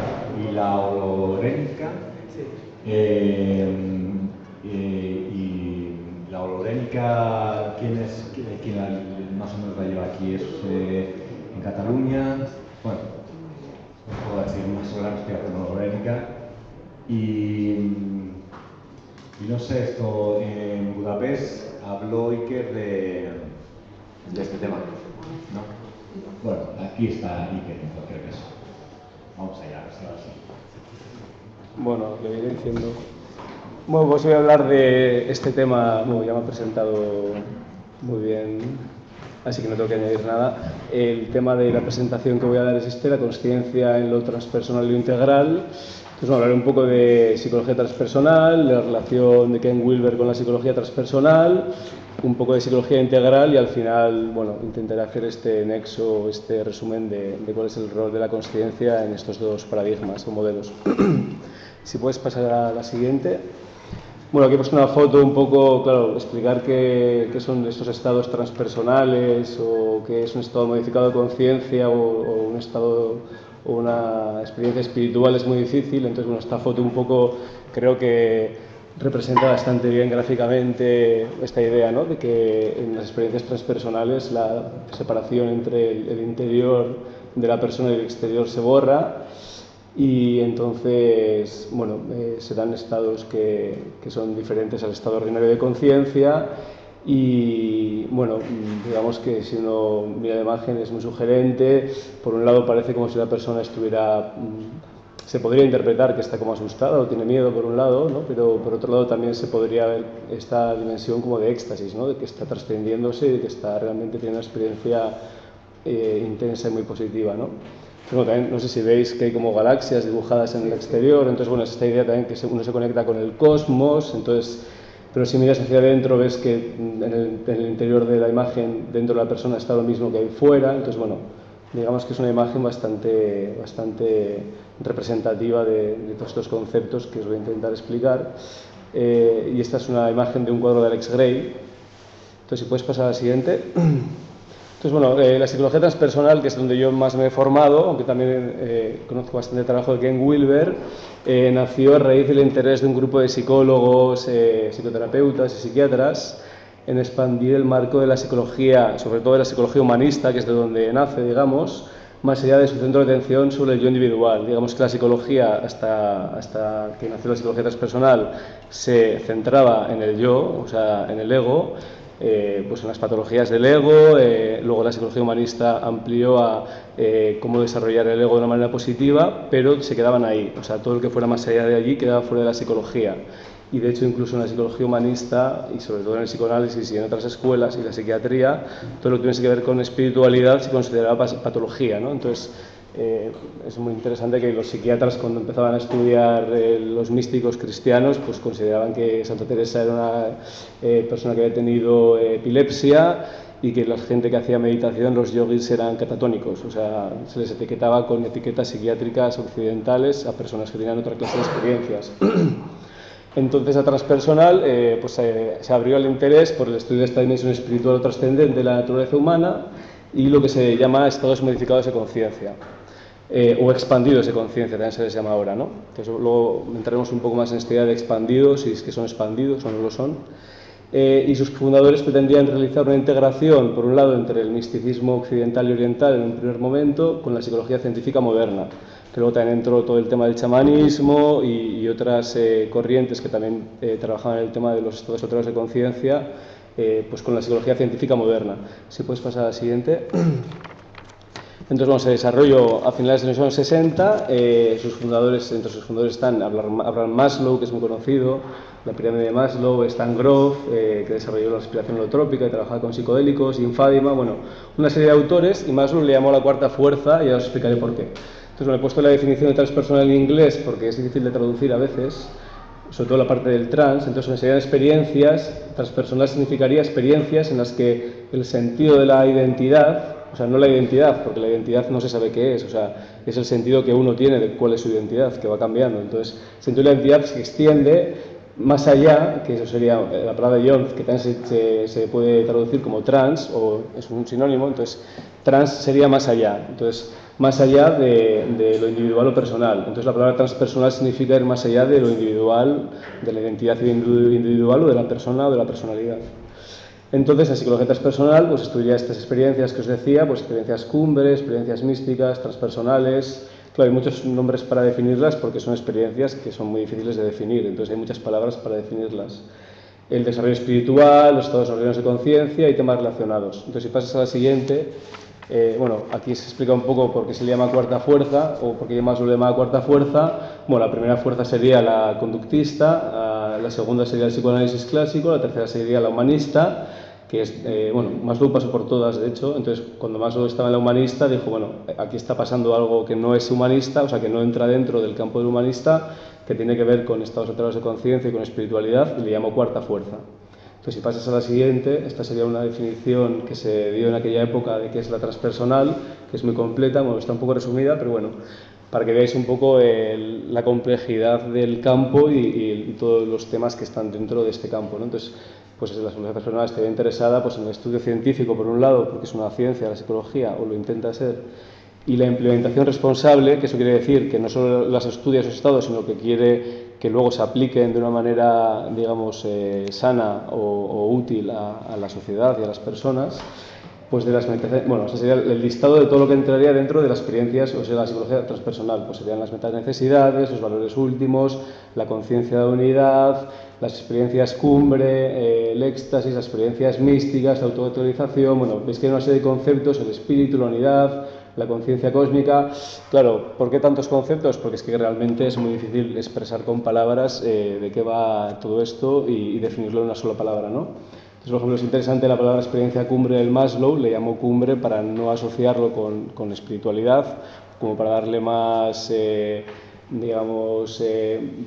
y la holorénica. Y la holorénica, ¿quién más o menos la lleva aquí? Es en Cataluña. Bueno, no puedo decir más sobre la respiración holorénica. Y no sé, esto en Budapest habló Iker de este tema, ¿no? Bueno, aquí está Iker en cualquier caso. Vamos allá, ahora sí. Bueno, le iré diciendo. Bueno, pues voy a hablar de este tema. Bueno, ya me ha presentado muy bien, así que no tengo que añadir nada. El tema de la presentación que voy a dar es la consciencia en lo transpersonal y lo integral. Entonces, bueno, hablaré un poco de psicología transpersonal, de la relación de Ken Wilber con la psicología transpersonal, un poco de psicología integral y al final, bueno, intentaré hacer este nexo, este resumen de cuál es el rol de la consciencia en estos dos paradigmas o modelos. Si puedes pasar a la siguiente. Bueno, aquí he puesto una foto un poco, claro, explicar qué son estos estados transpersonales o qué es un estado modificado de conciencia o un estado o una experiencia espiritual es muy difícil. Entonces, bueno, esta foto un poco creo que representa bastante bien gráficamente esta idea, ¿no? De que en las experiencias transpersonales la separación entre el interior de la persona y el exterior se borra. Y entonces, bueno, se dan estados que son diferentes al estado ordinario de conciencia y, bueno, digamos que si uno mira la imagen es muy sugerente. Por un lado parece como si la persona estuviera, se podría interpretar que está como asustada o tiene miedo por un lado, ¿no? Pero por otro lado también se podría ver esta dimensión como de éxtasis, ¿no? De que está trascendiéndose y de que está realmente teniendo una experiencia intensa y muy positiva, ¿no? Bueno, también, no sé si veis que hay como galaxias dibujadas en el exterior, entonces bueno, es esta idea también que uno se conecta con el cosmos, entonces, pero si miras hacia adentro ves que en el interior de la imagen, dentro de la persona está lo mismo que hay fuera, entonces bueno, digamos que es una imagen bastante representativa de todos estos conceptos que os voy a intentar explicar. Y esta es una imagen de un cuadro de Alex Gray. Entonces, si puedes pasar a la siguiente. Entonces, bueno, la psicología transpersonal, que es donde yo más me he formado, aunque también conozco bastante el trabajo de Ken Wilber, nació a raíz del interés de un grupo de psicólogos, psicoterapeutas y psiquiatras en expandir el marco de la psicología, sobre todo de la psicología humanista, que es de donde nace, digamos, más allá de su centro de atención sobre el yo individual. Digamos que la psicología, hasta que nació la psicología transpersonal, se centraba en el yo, o sea, en el ego, pues en las patologías del ego. Luego la psicología humanista amplió a cómo desarrollar el ego de una manera positiva, pero se quedaban ahí, o sea, todo lo que fuera más allá de allí quedaba fuera de la psicología. Y de hecho incluso en la psicología humanista y sobre todo en el psicoanálisis y en otras escuelas y la psiquiatría, todo lo que tiene que ver con espiritualidad se consideraba patología, ¿no? Entonces es muy interesante que los psiquiatras, cuando empezaban a estudiar los místicos cristianos, pues consideraban que Santa Teresa era una persona que había tenido epilepsia y que la gente que hacía meditación, los yogis, eran catatónicos, o sea, se les etiquetaba con etiquetas psiquiátricas occidentales a personas que tenían otra clase de experiencias. Entonces, a transpersonal pues, se abrió el interés por el estudio de esta dimensión espiritual o trascendente de la naturaleza humana y lo que se llama estados modificados de conciencia, o expandidos de conciencia, también se les llama ahora, ¿no? Entonces, luego entraremos un poco más en esta idea de expandidos, si es que son expandidos o no lo son. Y sus fundadores pretendían realizar una integración, por un lado, entre el misticismo occidental y oriental en un primer momento, con la psicología científica moderna, que luego también entró todo el tema del chamanismo y otras corrientes que también trabajaban en el tema de los estados alterados de conciencia, pues con la psicología científica moderna. Si puedes pasar a la siguiente. Entonces, bueno, se desarrolló a finales de los años 60, entre sus fundadores están Abraham Maslow, que es muy conocido, la pirámide de Maslow, Stan Grof, que desarrolló la respiración holotrópica y trabajaba con psicodélicos, Jim Fadiman, bueno, una serie de autores, y Maslow le llamó la cuarta fuerza, y ahora os explicaré por qué. Entonces, bueno, he puesto la definición de transpersonal en inglés porque es difícil de traducir a veces, sobre todo la parte del trans. Entonces, serían experiencias, transpersonal significaría experiencias en las que el sentido de la identidad, o sea, no la identidad, porque la identidad no se sabe qué es, o sea, es el sentido que uno tiene de cuál es su identidad, que va cambiando. Entonces, el sentido de la identidad se extiende más allá, que eso sería la palabra Jung, que también se puede traducir como trans, o es un sinónimo, entonces, trans sería más allá. Entonces, más allá de lo individual o personal. Entonces, la palabra transpersonal significa ir más allá de lo individual, de la identidad individual o de la persona o de la personalidad. Entonces, la psicología transpersonal pues, estudia estas experiencias que os decía, pues experiencias cumbres, experiencias místicas, transpersonales. Claro, hay muchos nombres para definirlas porque son experiencias que son muy difíciles de definir, entonces hay muchas palabras para definirlas. El desarrollo espiritual, los estados ordenados de conciencia y temas relacionados. Entonces, si pasas a la siguiente, bueno, aquí se explica un poco por qué se le llama cuarta fuerza o por qué más lo llama cuarta fuerza. Bueno, la primera fuerza sería la conductista, la segunda sería el psicoanálisis clásico, la tercera sería la humanista, que es, bueno, Maslow pasó por todas, de hecho. Entonces, cuando Maslow estaba en la humanista, dijo, bueno, aquí está pasando algo que no es humanista, o sea, que no entra dentro del campo del humanista, que tiene que ver con estados alterados de conciencia y con espiritualidad, y le llamó cuarta fuerza. Entonces, si pasas a la siguiente, esta sería una definición que se dio en aquella época de qué es la transpersonal, que es muy completa, bueno, está un poco resumida, pero bueno, para que veáis un poco la complejidad del campo y todos los temas que están dentro de este campo, ¿no? Entonces, pues la psicología transpersonal estaría interesada pues, en el estudio científico, por un lado, porque es una ciencia, la psicología, o lo intenta ser, y la implementación responsable, que eso quiere decir que no solo las estudia esos estados, sino que quiere que luego se apliquen de una manera, digamos, sana o útil a la sociedad y a las personas, pues de las bueno, ese sería el listado de todo lo que entraría dentro de las experiencias, o sea, la psicología transpersonal, pues serían las metanecesidades, los valores últimos, la conciencia de unidad, las experiencias cumbre, el éxtasis, las experiencias místicas, la autoautorización, bueno, veis que hay una serie de conceptos, el espíritu, la unidad, la conciencia cósmica. Claro, ¿por qué tantos conceptos? Porque es que realmente es muy difícil expresar con palabras de qué va todo esto y definirlo en una sola palabra, ¿no? Entonces, por ejemplo, es interesante la palabra experiencia cumbre del Maslow, le llamó cumbre para no asociarlo con espiritualidad, como para darle más, digamos,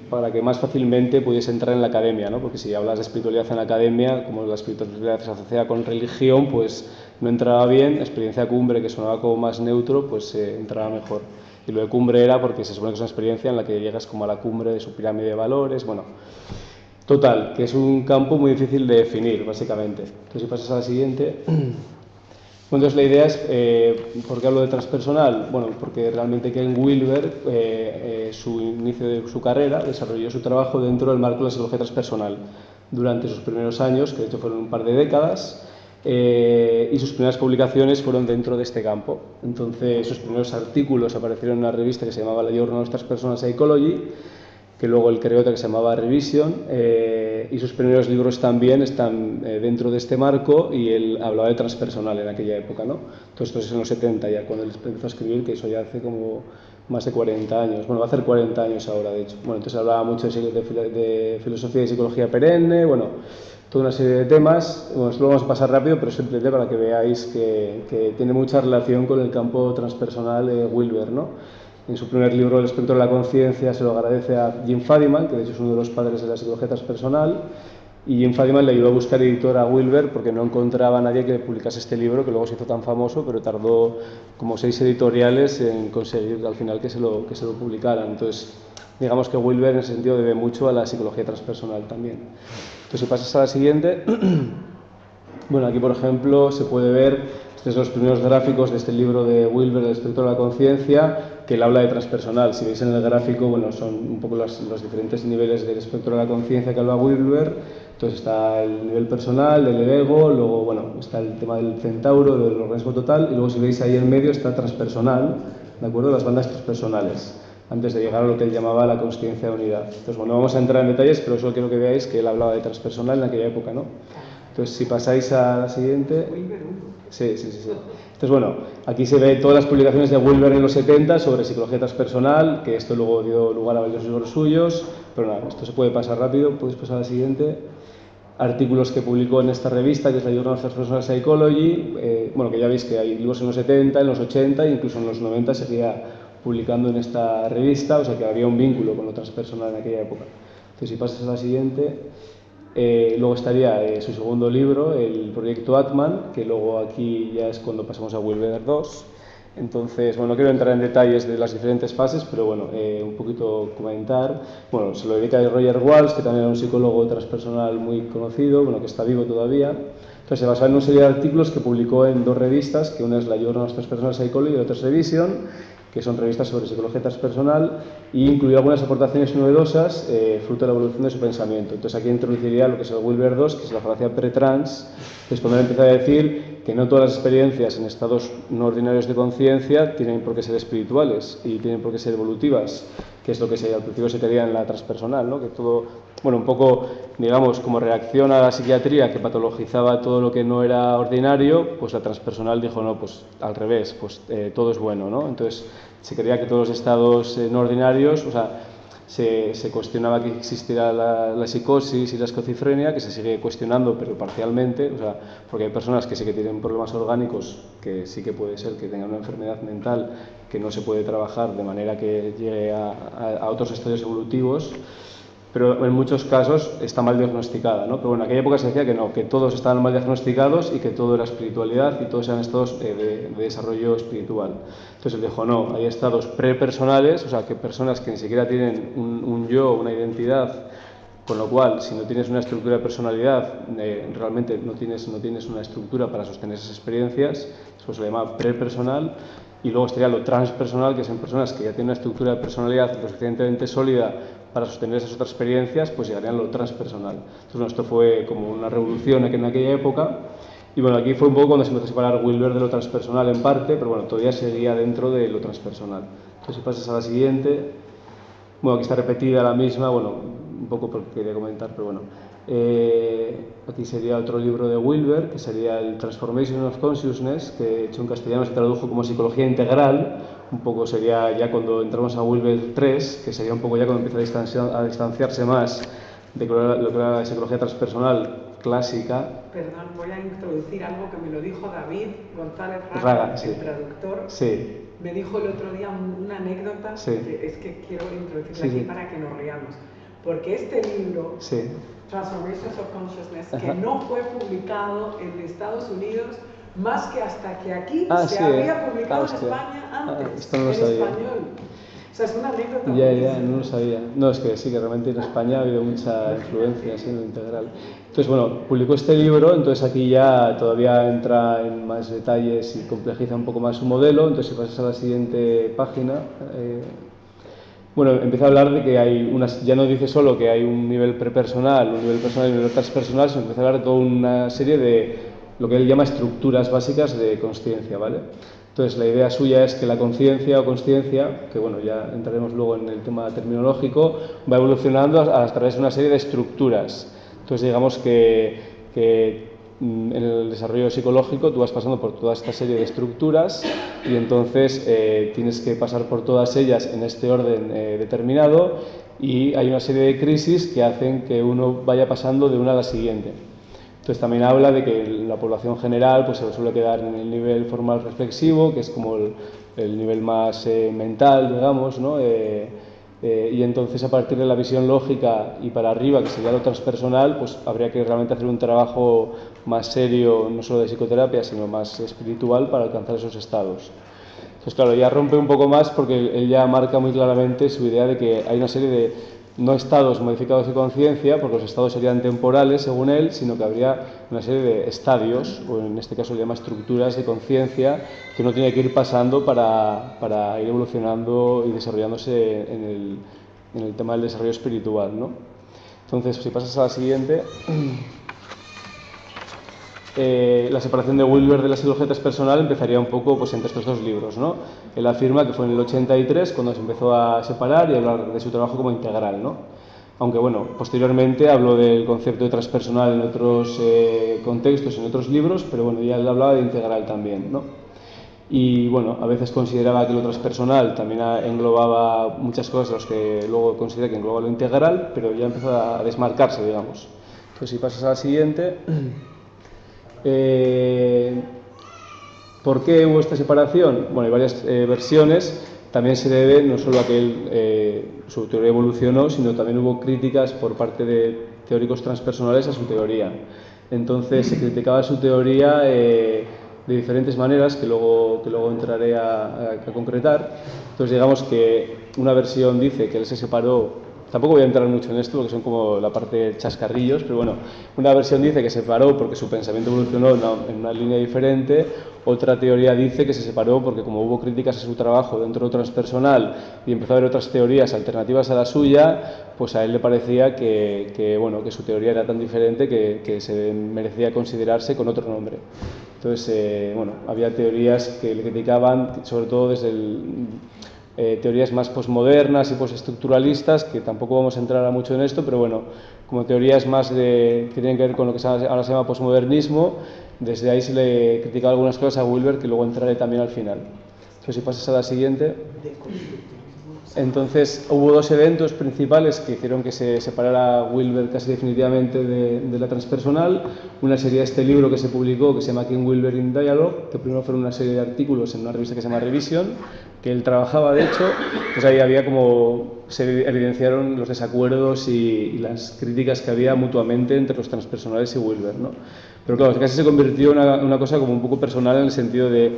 para que más fácilmente pudiese entrar en la academia, ¿no? Porque si hablas de espiritualidad en la academia, como la espiritualidad se asocia con religión, pues no entraba bien. Experiencia cumbre, que sonaba como más neutro, pues entraba mejor. Y lo de cumbre era porque se supone que es una experiencia en la que llegas como a la cumbre de su pirámide de valores, bueno. Total, que es un campo muy difícil de definir, básicamente. Entonces, si pasas a la siguiente. Bueno, entonces la idea es, ¿por qué hablo de transpersonal? Bueno, porque realmente Ken Wilber, su inicio de su carrera, desarrolló su trabajo dentro del marco de la psicología transpersonal durante sus primeros años, que de hecho fueron un par de décadas, y sus primeras publicaciones fueron dentro de este campo. Entonces, sus primeros artículos aparecieron en una revista que se llamaba la Journal of Transpersonal Psychology, que luego él creó otra que se llamaba Revision, y sus primeros libros también están dentro de este marco, y él hablaba de transpersonal en aquella época, ¿no? Entonces, esto es en los 70 ya, cuando él empezó a escribir, que eso ya hace como más de 40 años, bueno, va a hacer 40 años ahora, de hecho. Bueno, entonces hablaba mucho de filosofía y psicología perenne, bueno, toda una serie de temas. Bueno, esto lo vamos a pasar rápido, pero simplemente para que veáis que tiene mucha relación con el campo transpersonal de Wilber, ¿no? En su primer libro, El espectro de la conciencia, se lo agradece a Jim Fadiman, que de hecho es uno de los padres de la psicología transpersonal, y Jim Fadiman le ayudó a buscar editor a Wilber porque no encontraba a nadie que publicase este libro, que luego se hizo tan famoso, pero tardó como 6 editoriales en conseguir al final que se lo publicaran. Entonces, digamos que Wilber en ese sentido debe mucho a la psicología transpersonal también. Entonces, si pasas a la siguiente, bueno, aquí por ejemplo se puede ver, estos son los primeros gráficos de este libro de Wilber, El espectro de la conciencia, que él habla de transpersonal. Si veis en el gráfico, bueno, son un poco los diferentes niveles del espectro de la conciencia que habla Wilber. Entonces está el nivel personal, del ego, luego, bueno, está el tema del centauro, del organismo total, y luego si veis ahí en medio está transpersonal, ¿de acuerdo? Las bandas transpersonales, antes de llegar a lo que él llamaba la consciencia de unidad. Entonces, bueno, no vamos a entrar en detalles, pero solo quiero que veáis que él hablaba de transpersonal en aquella época, ¿no? Entonces, si pasáis a la siguiente... Sí. Entonces, bueno, aquí se ve todas las publicaciones de Wilber en los 70 sobre psicología transpersonal, que esto luego dio lugar a varios libros suyos, pero nada, esto se puede pasar rápido, podéis pasar a la siguiente. Artículos que publicó en esta revista, que es la Journal of Transpersonal Psychology, bueno, que ya veis que hay libros en los 70, en los 80 e incluso en los 90 seguía publicando en esta revista, o sea que había un vínculo con lo transpersonal en aquella época. Entonces, si pasas a la siguiente, luego estaría su segundo libro, el proyecto Atman, que luego aquí ya es cuando pasamos a Wilber 2. Entonces, bueno, no quiero entrar en detalles de las diferentes fases, pero bueno, un poquito comentar. Bueno, se lo dedica a Roger Walsh, que también era un psicólogo transpersonal muy conocido, bueno, que está vivo todavía. Entonces, se basaba en una serie de artículos que publicó en dos revistas, que una es la Journal of Transpersonal Psychology y la otra es Revision, que son revistas sobre psicología transpersonal, y incluía algunas aportaciones novedosas fruto de la evolución de su pensamiento. Entonces, aquí introduciría lo que es el Wilber 2, que es la falacia pretrans, que es cuando él empieza a decir que no todas las experiencias en estados no ordinarios de conciencia tienen por qué ser espirituales y tienen por qué ser evolutivas, que es lo que al principio se quería en la transpersonal, ¿no? Que todo, bueno, un poco, digamos, como reacción a la psiquiatría que patologizaba todo lo que no era ordinario, pues la transpersonal dijo, no, pues al revés, pues todo es bueno, ¿no? Entonces se creía que todos los estados no ordinarios, o sea, se cuestionaba que existiera la psicosis y la esquizofrenia, que se sigue cuestionando, pero parcialmente, o sea, porque hay personas que sí que tienen problemas orgánicos, que sí que puede ser que tengan una enfermedad mental que no se puede trabajar de manera que llegue a otros estadios evolutivos, pero en muchos casos está mal diagnosticada, ¿no? Pero bueno, en aquella época se decía que no, que todos estaban mal diagnosticados y que todo era espiritualidad y todos eran estados de desarrollo espiritual. Entonces él dijo, no, hay estados prepersonales, o sea, que personas que ni siquiera tienen un yo, una identidad, con lo cual, si no tienes una estructura de personalidad, realmente no tienes una estructura para sostener esas experiencias, eso se le llama prepersonal. Y luego estaría lo transpersonal, que son personas que ya tienen una estructura de personalidad lo suficientemente sólida para sostener esas otras experiencias, pues llegarían a lo transpersonal. Entonces, bueno, esto fue como una revolución en aquella época. Y bueno, aquí fue un poco cuando se empezó a separar Wilber de lo transpersonal en parte, pero bueno, todavía seguía dentro de lo transpersonal. Entonces, si pasas a la siguiente, bueno, aquí está repetida la misma, bueno, un poco porque quería comentar, pero bueno. Aquí sería otro libro de Wilber, que sería el Transformation of Consciousness, que hecho en castellano se tradujo como Psicología Integral. Un poco sería ya cuando entramos a Wilber 3, que sería un poco ya cuando empieza a distanciarse más de lo que era la psicología transpersonal clásica. Perdón, voy a introducir algo que me lo dijo David González Raga, sí. El traductor. Sí. Me dijo el otro día una anécdota Sí. que es que quiero introducirla Sí, aquí sí. para que nos riamos. Porque este libro, Sí. Transformations of Consciousness, que Ajá. no fue publicado en Estados Unidos más que hasta que aquí se sí, había publicado en hostia. España antes, Esto no lo en sabía. español. O sea, es una anécdota. Ya, buenísima. no lo sabía. No, es que sí, que realmente en España ha habido mucha influencia así en lo integral. Entonces, bueno, publicó este libro, entonces aquí ya todavía entra en más detalles y complejiza un poco más su modelo. Entonces, si pasas a la siguiente página, bueno, empieza a hablar de que hay unas, ya no dice solo que hay un nivel prepersonal, un nivel personal y un nivel transpersonal, sino empieza a hablar de toda una serie de lo que él llama estructuras básicas de consciencia, ¿vale? Entonces, la idea suya es que la conciencia o consciencia, que bueno, ya entraremos luego en el tema terminológico, va evolucionando a través de una serie de estructuras. Entonces, digamos que en el desarrollo psicológico tú vas pasando por toda esta serie de estructuras y entonces tienes que pasar por todas ellas en este orden determinado y hay una serie de crisis que hacen que uno vaya pasando de una a la siguiente. Entonces también habla de que la población general pues se suele quedar en el nivel formal reflexivo, que es como el nivel más mental, digamos, ¿no? Y entonces a partir de la visión lógica y para arriba, que sería lo transpersonal, pues habría que realmente hacer un trabajo más serio, no solo de psicoterapia, sino más espiritual para alcanzar esos estados. Entonces, claro, ya rompe un poco más porque él ya marca muy claramente su idea de que hay una serie de no estados modificados de conciencia, porque los estados serían temporales, según él, sino que habría una serie de estadios, o en este caso le llama estructuras de conciencia, que uno tiene que ir pasando para ir evolucionando y desarrollándose en el tema del desarrollo espiritual, ¿no? Entonces, si pasas a la siguiente, la separación de Wilber de la psicología transpersonal empezaría un poco pues, entre estos dos libros, ¿no? Él afirma que fue en el 83 cuando se empezó a separar y a hablar de su trabajo como integral, ¿no? Aunque bueno, posteriormente habló del concepto de transpersonal en otros contextos, en otros libros, pero bueno, ya él hablaba de integral también, ¿no? Y bueno, a veces consideraba que lo transpersonal también englobaba muchas cosas, los que luego considera que engloba lo integral, pero ya empezó a desmarcarse, digamos. Entonces, si pasas a la siguiente. ¿Por qué hubo esta separación? Bueno, hay varias versiones. También se debe no solo a que su teoría evolucionó, sino también hubo críticas por parte de teóricos transpersonales a su teoría. Entonces se criticaba su teoría de diferentes maneras, que luego entraré a concretar. Entonces digamos que una versión dice que él se separó. Tampoco voy a entrar mucho en esto porque son como la parte de chascarrillos, pero bueno, una versión dice que se separó porque su pensamiento evolucionó en una línea diferente, otra teoría dice que se separó porque como hubo críticas a su trabajo dentro de transpersonal y empezó a haber otras teorías alternativas a la suya, pues a él le parecía que su teoría era tan diferente que se merecía considerarse con otro nombre. Entonces, había teorías que le criticaban, sobre todo desde teorías más posmodernas y postestructuralistas, que tampoco vamos a entrar mucho en esto, pero bueno, como teorías más que tienen que ver con lo que ahora se llama posmodernismo, desde ahí se le criticaba algunas cosas a Wilber, que luego entraré también al final. Entonces, si pasas a la siguiente. Entonces, hubo dos eventos principales que hicieron que se separara Wilber casi definitivamente de la transpersonal. Una sería este libro que se publicó, que se llama King Wilber in Dialogue, que primero fueron una serie de artículos en una revista que se llama Revision, que él trabajaba, de hecho, pues ahí había se evidenciaron los desacuerdos y las críticas que había mutuamente entre los transpersonales y Wilber, ¿no? Pero claro, casi se convirtió en una cosa como un poco personal en el sentido de,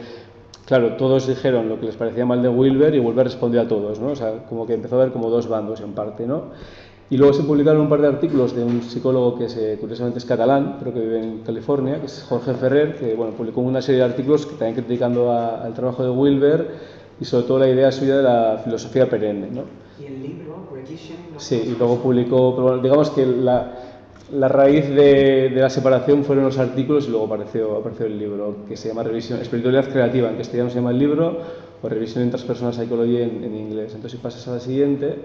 claro, todos dijeron lo que les parecía mal de Wilber y Wilber respondió a todos, ¿no? O sea, como que empezó a haber como dos bandos en parte, ¿no? Y luego se publicaron un par de artículos de un psicólogo que curiosamente es catalán, pero que vive en California, que es Jorge Ferrer, que publicó una serie de artículos que también criticando al trabajo de Wilber y sobre todo la idea suya de la filosofía perenne, ¿no? Y el libro, Revision. Sí, y luego publicó, pero bueno, digamos que la raíz de la separación fueron los artículos y luego apareció el libro, que se llama Revisión, Espiritualidad Creativa, en castellano se llama el libro, o Revisión in Transpersonal Psychology en inglés. Entonces, si pasas a la siguiente.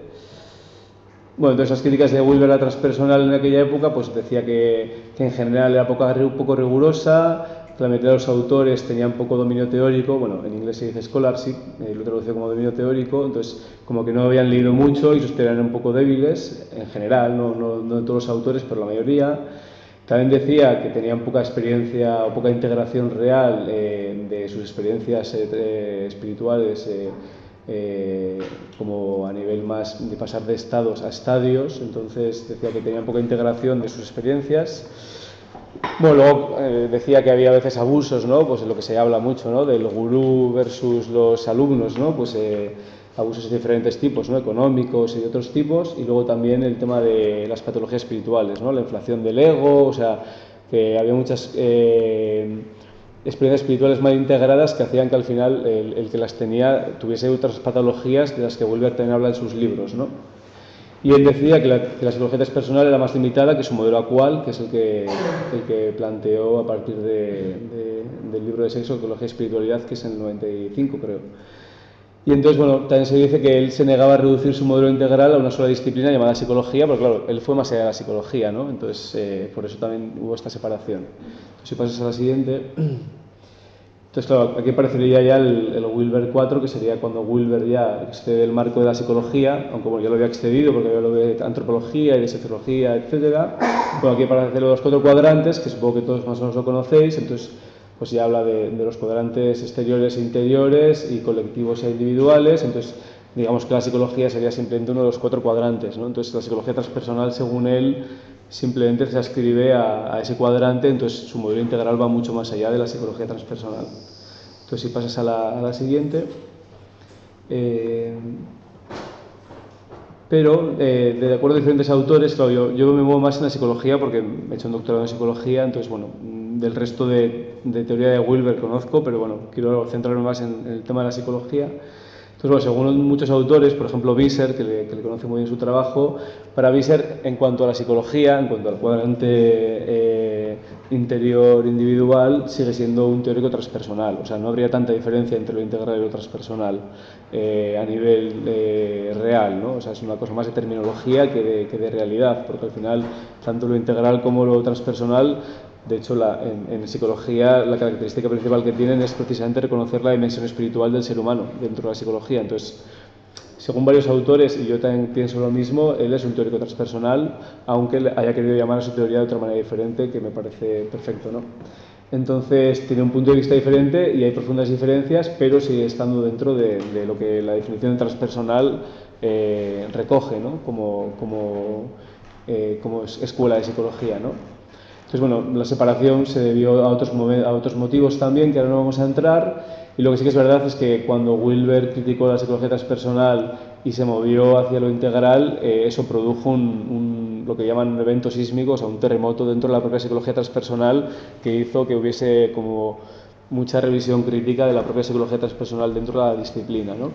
Bueno, entonces las críticas de Wilber a la transpersonal en aquella época, pues decía que en general era poco rigurosa, que la mayoría de los autores tenían poco dominio teórico, bueno, en inglés se dice scholarship, lo traduce como dominio teórico, entonces como que no habían leído mucho y sus teorías eran un poco débiles, en general, no de todos los autores, pero la mayoría. También decía que tenían poca experiencia o poca integración real de sus experiencias espirituales, como a nivel más de pasar de estados a estadios, entonces decía que tenían poca integración de sus experiencias. Bueno, luego decía que había a veces abusos, ¿no? Pues de lo que se habla mucho, ¿no? Del gurú versus los alumnos, ¿no? Pues abusos de diferentes tipos, ¿no? Económicos y de otros tipos, y luego también el tema de las patologías espirituales, ¿no? La inflación del ego, o sea, que había muchas experiencias espirituales mal integradas que hacían que al final el que las tenía tuviese otras patologías de las que Wilber también habla en sus libros, ¿no? Y él decía que la psicología transpersonal era más limitada que su modelo actual, que es el que planteó a partir del libro de Sexo, Psicología y Espiritualidad, que es en el 95, creo. Y entonces, bueno, también se dice que él se negaba a reducir su modelo integral a una sola disciplina llamada psicología, porque claro, él fue más allá de la psicología, ¿no? Entonces, por eso también hubo esta separación. Entonces, si pasas a la siguiente. Entonces, claro, aquí aparecería ya el Wilber 4, que sería cuando Wilber ya excede el marco de la psicología, aunque bueno, ya lo había excedido porque había lo de antropología y de sociología, etc. Bueno, aquí aparecen los 4 cuadrantes, que supongo que todos más o menos lo conocéis, entonces pues ya habla de los cuadrantes exteriores e interiores y colectivos e individuales, entonces digamos que la psicología sería simplemente uno de los 4 cuadrantes, ¿no? Entonces la psicología transpersonal, según él, simplemente se ascribe a ese cuadrante, entonces su modelo integral va mucho más allá de la psicología transpersonal. Entonces, si pasas a la siguiente. Pero, de acuerdo a diferentes autores, claro, yo me muevo más en la psicología porque he hecho un doctorado en psicología, entonces, bueno, del resto de teoría de Wilber conozco, pero bueno, quiero centrarme más en el tema de la psicología. Entonces, bueno, según muchos autores, por ejemplo Visser, que le conoce muy bien su trabajo, para Visser, en cuanto a la psicología, en cuanto al cuadrante interior individual, sigue siendo un teórico transpersonal. O sea, no habría tanta diferencia entre lo integral y lo transpersonal a nivel real, ¿no? O sea, es una cosa más de terminología que de realidad, porque al final, tanto lo integral como lo transpersonal, de hecho, en psicología la característica principal que tienen es precisamente reconocer la dimensión espiritual del ser humano dentro de la psicología. Entonces, según varios autores, y yo también pienso lo mismo, él es un teórico transpersonal, aunque haya querido llamar a su teoría de otra manera diferente, que me parece perfecto, ¿no? Entonces, tiene un punto de vista diferente y hay profundas diferencias, pero sigue estando dentro de lo que la definición de transpersonal recoge, ¿no? Como escuela de psicología, ¿no? Entonces, bueno, la separación se debió a otros motivos también, que ahora no vamos a entrar, y lo que sí que es verdad es que cuando Wilber criticó la psicología transpersonal y se movió hacia lo integral, eso produjo lo que llaman un evento sísmico, o sea, un terremoto dentro de la propia psicología transpersonal que hizo que hubiese como mucha revisión crítica de la propia psicología transpersonal dentro de la disciplina, ¿no?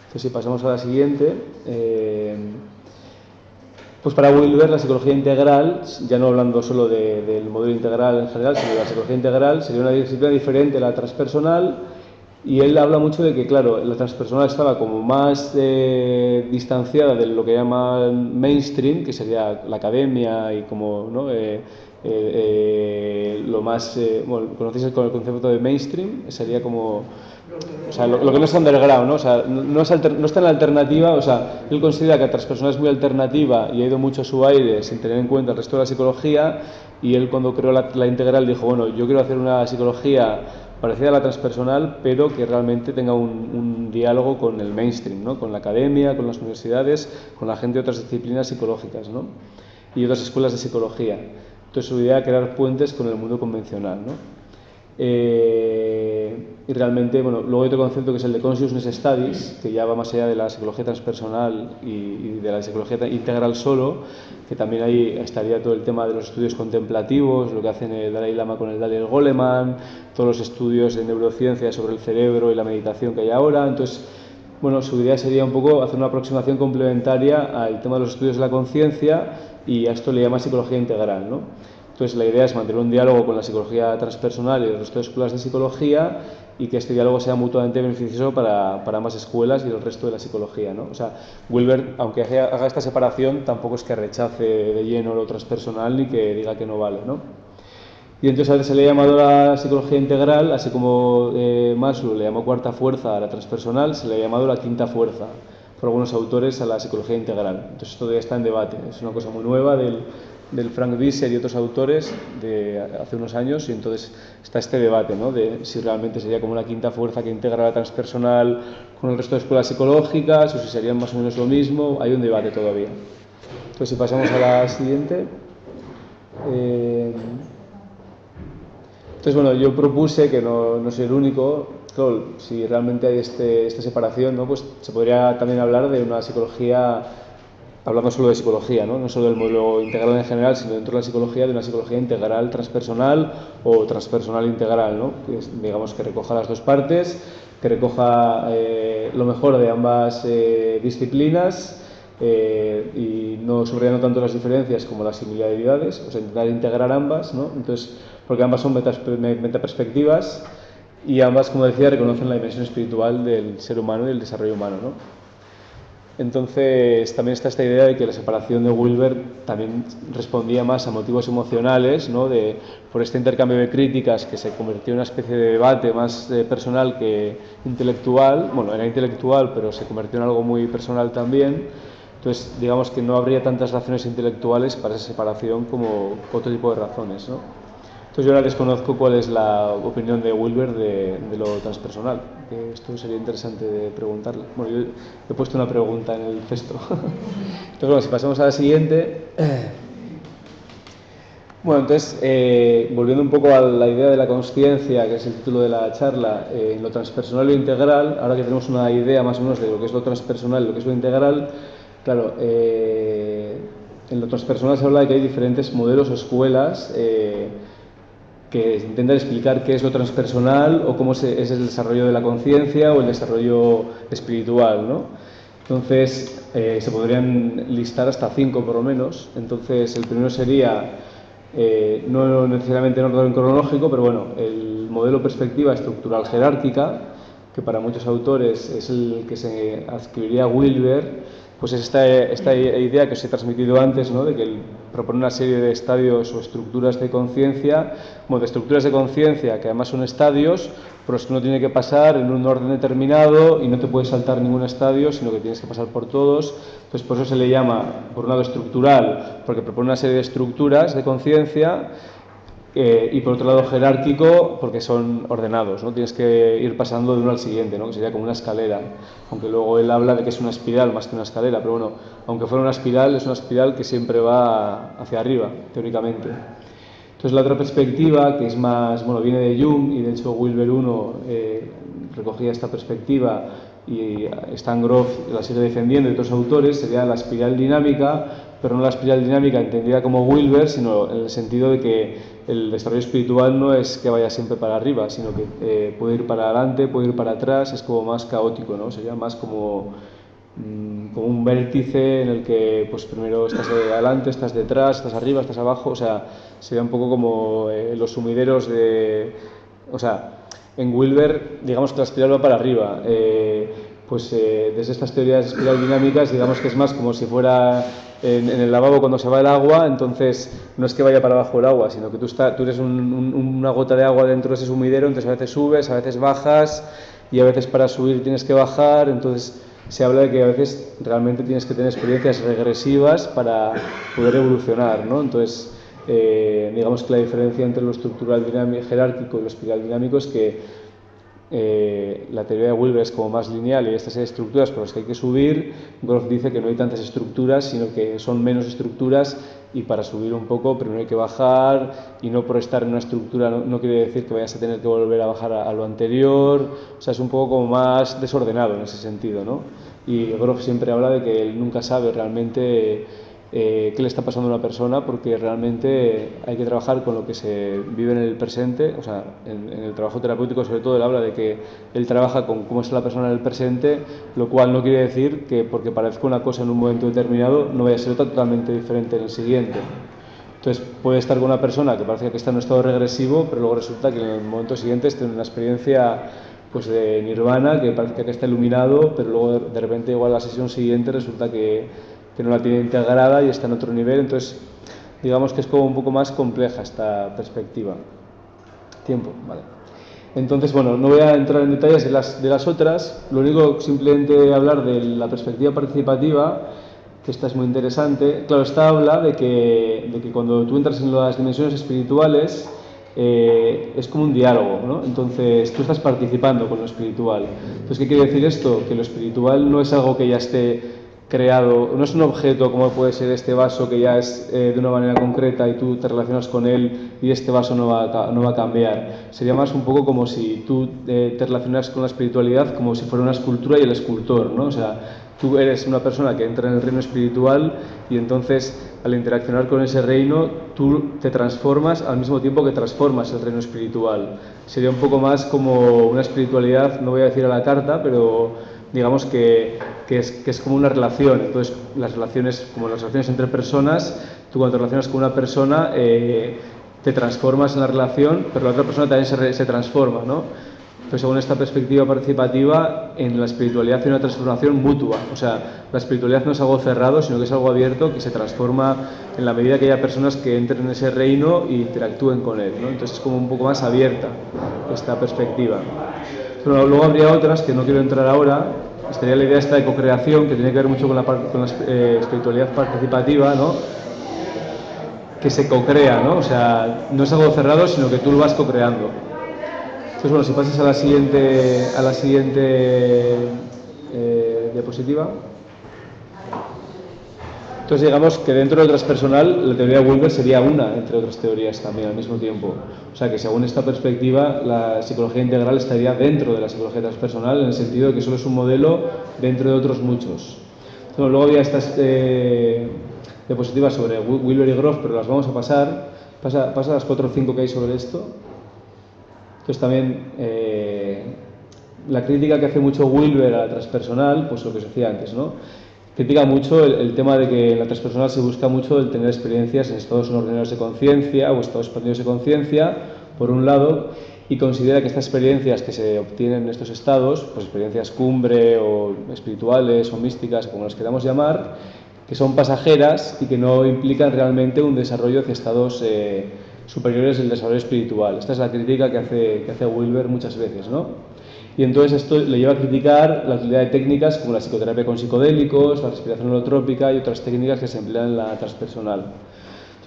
Entonces, si pasamos a la siguiente... Pues para Wilber la psicología integral, ya no hablando solo del modelo integral en general, sino de la psicología integral, sería una disciplina diferente a la transpersonal, y él habla mucho de que, claro, la transpersonal estaba como más distanciada de lo que llaman mainstream, que sería la academia y como, ¿no? Lo más, bueno, ¿conocéis el concepto de mainstream? Sería como... O sea, lo que no es underground, ¿no? O sea, no está en la alternativa, o sea, él considera que la transpersonal es muy alternativa y ha ido mucho a su aire sin tener en cuenta el resto de la psicología, y él cuando creó la integral dijo, bueno, yo quiero hacer una psicología parecida a la transpersonal, pero que realmente tenga un diálogo con el mainstream, ¿no? Con la academia, con las universidades, con la gente de otras disciplinas psicológicas, ¿no? Y otras escuelas de psicología. Entonces su idea era crear puentes con el mundo convencional, ¿no? Y realmente, bueno, luego hay otro concepto que es el de Consciousness Studies, que ya va más allá de la psicología transpersonal y de la psicología integral solo, que también ahí estaría todo el tema de los estudios contemplativos, lo que hacen el Dalai Lama con el Daniel Goleman, todos los estudios de neurociencia sobre el cerebro y la meditación que hay ahora. Entonces, bueno, su idea sería un poco hacer una aproximación complementaria al tema de los estudios de la conciencia, y a esto le llama psicología integral, ¿no? Entonces la idea es mantener un diálogo con la psicología transpersonal y el resto de escuelas de psicología, y que este diálogo sea mutuamente beneficioso para ambas escuelas y el resto de la psicología, ¿no? O sea, Wilber, aunque haga esta separación, tampoco es que rechace de lleno lo transpersonal ni que diga que no vale, ¿no? Y entonces se le ha llamado la psicología integral, así como Maslow le llamó cuarta fuerza a la transpersonal, se le ha llamado la quinta fuerza por algunos autores a la psicología integral. Entonces esto todavía está en debate, es una cosa muy nueva del Frank Visser y otros autores de hace unos años, y entonces está este debate, ¿no? De si realmente sería como una quinta fuerza que integra la transpersonal con el resto de escuelas psicológicas, o si serían más o menos lo mismo. Hay un debate todavía. Entonces, si pasamos a la siguiente. Entonces, bueno, yo propuse, que no soy el único, claro, si realmente hay esta separación, ¿no? Pues se podría también hablar de una psicología, hablando solo de psicología, ¿no? No solo del modelo integral en general, sino dentro de la psicología, de una psicología integral transpersonal o transpersonal integral, ¿no? Que es, digamos, que recoja las dos partes, que recoja lo mejor de ambas disciplinas, y no subrayando tanto las diferencias como las similaridades, o sea, intentar integrar ambas, ¿no? Entonces, porque ambas son metaperspectivas, y ambas, como decía, reconocen la dimensión espiritual del ser humano y del desarrollo humano, ¿no? Entonces, también está esta idea de que la separación de Wilber también respondía más a motivos emocionales, ¿no? Por este intercambio de críticas que se convirtió en una especie de debate más personal que intelectual. Bueno, era intelectual, pero se convirtió en algo muy personal también. Entonces, digamos que no habría tantas razones intelectuales para esa separación como otro tipo de razones, ¿no? Entonces, yo ahora desconozco cuál es la opinión de Wilber de lo transpersonal, que esto sería interesante de preguntarle. Bueno, yo he puesto una pregunta en el texto. Entonces, bueno, si pasamos a la siguiente. Bueno, entonces, volviendo un poco a la idea de la consciencia, que es el título de la charla, en lo transpersonal y lo integral, ahora que tenemos una idea más o menos de lo que es lo transpersonal y lo que es lo integral, claro, en lo transpersonal se habla de que hay diferentes modelos o escuelas que intentan explicar qué es lo transpersonal o cómo es el desarrollo de la conciencia o el desarrollo espiritual, ¿no? Entonces, se podrían listar hasta 5 por lo menos. Entonces, el primero sería, no necesariamente en orden cronológico, pero bueno, el modelo perspectiva estructural jerárquica, que para muchos autores es el que se adscribiría a Wilber, pues es esta idea que os he transmitido antes, ¿no? De que él propone una serie de estadios o estructuras de conciencia, bueno, de estructuras de conciencia que además son estadios, por los que uno tiene que pasar en un orden determinado y no te puedes saltar ningún estadio, sino que tienes que pasar por todos. Entonces, por eso se le llama, por un lado, estructural, porque propone una serie de estructuras de conciencia, y por otro lado jerárquico porque son ordenados, ¿no? Tienes que ir pasando de uno al siguiente, ¿no? Que sería como una escalera, aunque luego él habla de que es una espiral más que una escalera, pero bueno, aunque fuera una espiral, es una espiral que siempre va hacia arriba, teóricamente. Entonces la otra perspectiva, que es más, bueno, viene de Jung, y de hecho Wilber I recogía esta perspectiva y Stan Grof la sigue defendiendo, y otros autores, sería la espiral dinámica, pero no la espiral dinámica entendida como Wilber, sino en el sentido de que el desarrollo espiritual no es que vaya siempre para arriba, sino que puede ir para adelante, puede ir para atrás, es como más caótico, ¿no? Sería más como un vértice en el que pues primero estás adelante, estás detrás, estás arriba, estás abajo, o sea, sería un poco como los sumideros de... O sea, en Wilber, digamos que la espiral va para arriba, desde estas teorías espiral dinámicas, digamos que es más como si fuera en el lavabo cuando se va el agua, entonces no es que vaya para abajo el agua, sino que tú eres una gota de agua dentro de ese sumidero, entonces a veces subes, a veces bajas, y a veces para subir tienes que bajar, entonces se habla de que a veces realmente tienes que tener experiencias regresivas para poder evolucionar, ¿no? Entonces, digamos que la diferencia entre lo estructural jerárquico y lo espiral dinámico es que la teoría de Wilber es como más lineal y hay esta serie de estructuras por las que hay que subir. Grof dice que no hay tantas estructuras, sino que son menos estructuras, y para subir un poco primero hay que bajar, y no por estar en una estructura no quiere decir que vayas a tener que volver a bajar a lo anterior. O sea, es un poco como más desordenado en ese sentido, ¿no? Y Grof siempre habla de que él nunca sabe realmente qué le está pasando a una persona, porque realmente hay que trabajar con lo que se vive en el presente. O sea, en el trabajo terapéutico sobre todo él habla de que él trabaja con cómo es la persona en el presente, lo cual no quiere decir que porque parezca una cosa en un momento determinado no vaya a ser totalmente diferente en el siguiente. Entonces puede estar con una persona que parece que está en un estado regresivo, pero luego resulta que en el momento siguiente está en una experiencia pues de nirvana, que parece que está iluminado, pero luego de repente igual la sesión siguiente resulta que no la tiene integrada y está en otro nivel. Entonces digamos que es como un poco más compleja esta perspectiva. Tiempo, vale. Entonces, bueno, no voy a entrar en detalles de las otras, lo único simplemente hablar de la perspectiva participativa, que esta es muy interesante. Claro, esta habla de que cuando tú entras en las dimensiones espirituales es como un diálogo, ¿no? Entonces tú estás participando con lo espiritual. Entonces, ¿qué quiere decir esto? Que lo espiritual no es algo que ya esté creado, no es un objeto como puede ser este vaso que ya es de una manera concreta y tú te relacionas con él y este vaso no va a cambiar. Sería más un poco como si tú te relacionas con la espiritualidad como si fuera una escultura y el escultor, ¿no? O sea, tú eres una persona que entra en el reino espiritual y entonces al interaccionar con ese reino tú te transformas al mismo tiempo que transformas el reino espiritual. Sería un poco más como una espiritualidad, no voy a decir a la carta, pero digamos que es como una relación. Entonces las relaciones, como las relaciones entre personas, tú cuando te relacionas con una persona te transformas en la relación, pero la otra persona también se transforma, ¿no? Entonces, según esta perspectiva participativa, en la espiritualidad hay una transformación mutua. O sea, la espiritualidad no es algo cerrado, sino que es algo abierto que se transforma en la medida que haya personas que entren en ese reino y interactúen con él, ¿no? Entonces es como un poco más abierta esta perspectiva. Pero luego habría otras que no quiero entrar ahora. Estaría la idea esta de co-creación, que tiene que ver mucho con la espiritualidad participativa, ¿no? Que se co-crea, ¿no? O sea, no es algo cerrado, sino que tú lo vas co-creando. Entonces, bueno, si pasas a la siguiente diapositiva. Entonces digamos que dentro del transpersonal la teoría de Wilber sería una entre otras teorías también al mismo tiempo. O sea que según esta perspectiva la psicología integral estaría dentro de la psicología transpersonal en el sentido de que solo es un modelo dentro de otros muchos. Bueno, luego había estas diapositivas sobre Wilber y Grof, pero las vamos a pasar. Pasa las 4 o 5 que hay sobre esto. Entonces también la crítica que hace mucho Wilber a la transpersonal, pues lo que os decía antes, ¿no? Critica mucho el tema de que en la transpersonal se busca mucho el tener experiencias en estados no ordinarios de conciencia o estados expandidos de conciencia, por un lado, y considera que estas experiencias que se obtienen en estos estados, pues experiencias cumbre o espirituales o místicas, como las queramos llamar, que son pasajeras y que no implican realmente un desarrollo hacia estados superiores del desarrollo espiritual. Esta es la crítica que hace Wilber muchas veces, ¿no? Y entonces esto le lleva a criticar la utilidad de técnicas como la psicoterapia con psicodélicos, la respiración holotrópica y otras técnicas que se emplean en la transpersonal.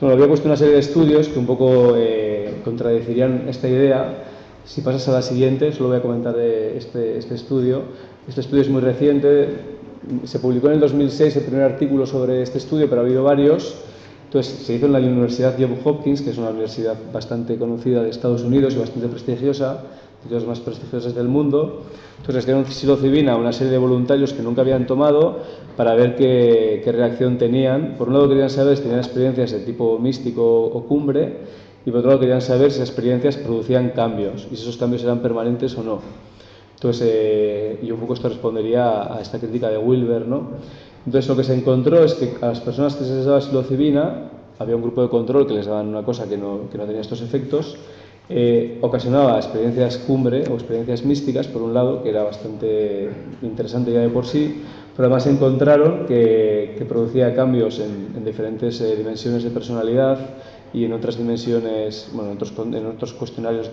Bueno, había puesto una serie de estudios que un poco contradecirían esta idea. Si pasas a la siguiente, solo voy a comentar este estudio. Este estudio es muy reciente, se publicó en el 2006 el primer artículo sobre este estudio, pero ha habido varios. Entonces se hizo en la Universidad Johns Hopkins, que es una universidad bastante conocida de Estados Unidos y bastante prestigiosa, de las más prestigiosas del mundo. Entonces les dieron psilocibina a una serie de voluntarios que nunca habían tomado para ver qué reacción tenían. Por un lado querían saber si tenían experiencias de tipo místico o cumbre, y por otro lado querían saber si esas experiencias producían cambios y si esos cambios eran permanentes o no. Entonces, y un poco esto respondería a esta crítica de Wilber, ¿no? Entonces lo que se encontró es que a las personas que se les daba psilocibina, había un grupo de control que les daban una cosa que no tenía estos efectos, ocasionaba experiencias cumbre o experiencias místicas, por un lado, que era bastante interesante ya de por sí, pero además encontraron que producía cambios en diferentes dimensiones de personalidad y en otras dimensiones, bueno, en otros cuestionarios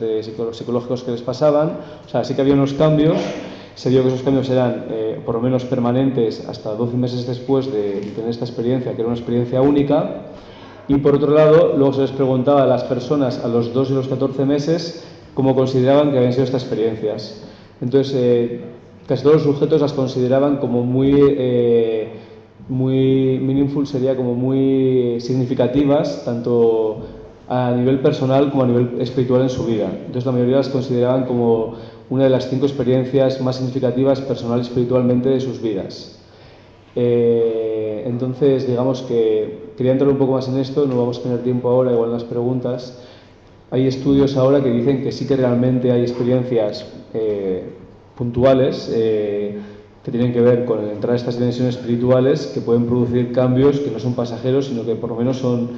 psicológicos que les pasaban. O sea, sí que había unos cambios. Se vio que esos cambios eran por lo menos permanentes hasta 12 meses después de tener esta experiencia, que era una experiencia única. Y por otro lado, luego se les preguntaba a las personas a los 2 y los 14 meses cómo consideraban que habían sido estas experiencias. Entonces, casi todos los sujetos las consideraban como muy meaningful, sería como muy significativas, tanto a nivel personal como a nivel espiritual en su vida. Entonces, la mayoría las consideraban como una de las 5 experiencias más significativas personal y espiritualmente de sus vidas. Entonces, digamos que quería entrar un poco más en esto, no vamos a tener tiempo ahora, igual en las preguntas. Hay estudios ahora que dicen que sí que realmente hay experiencias puntuales que tienen que ver con el entrar a estas dimensiones espirituales que pueden producir cambios que no son pasajeros, sino que por lo menos son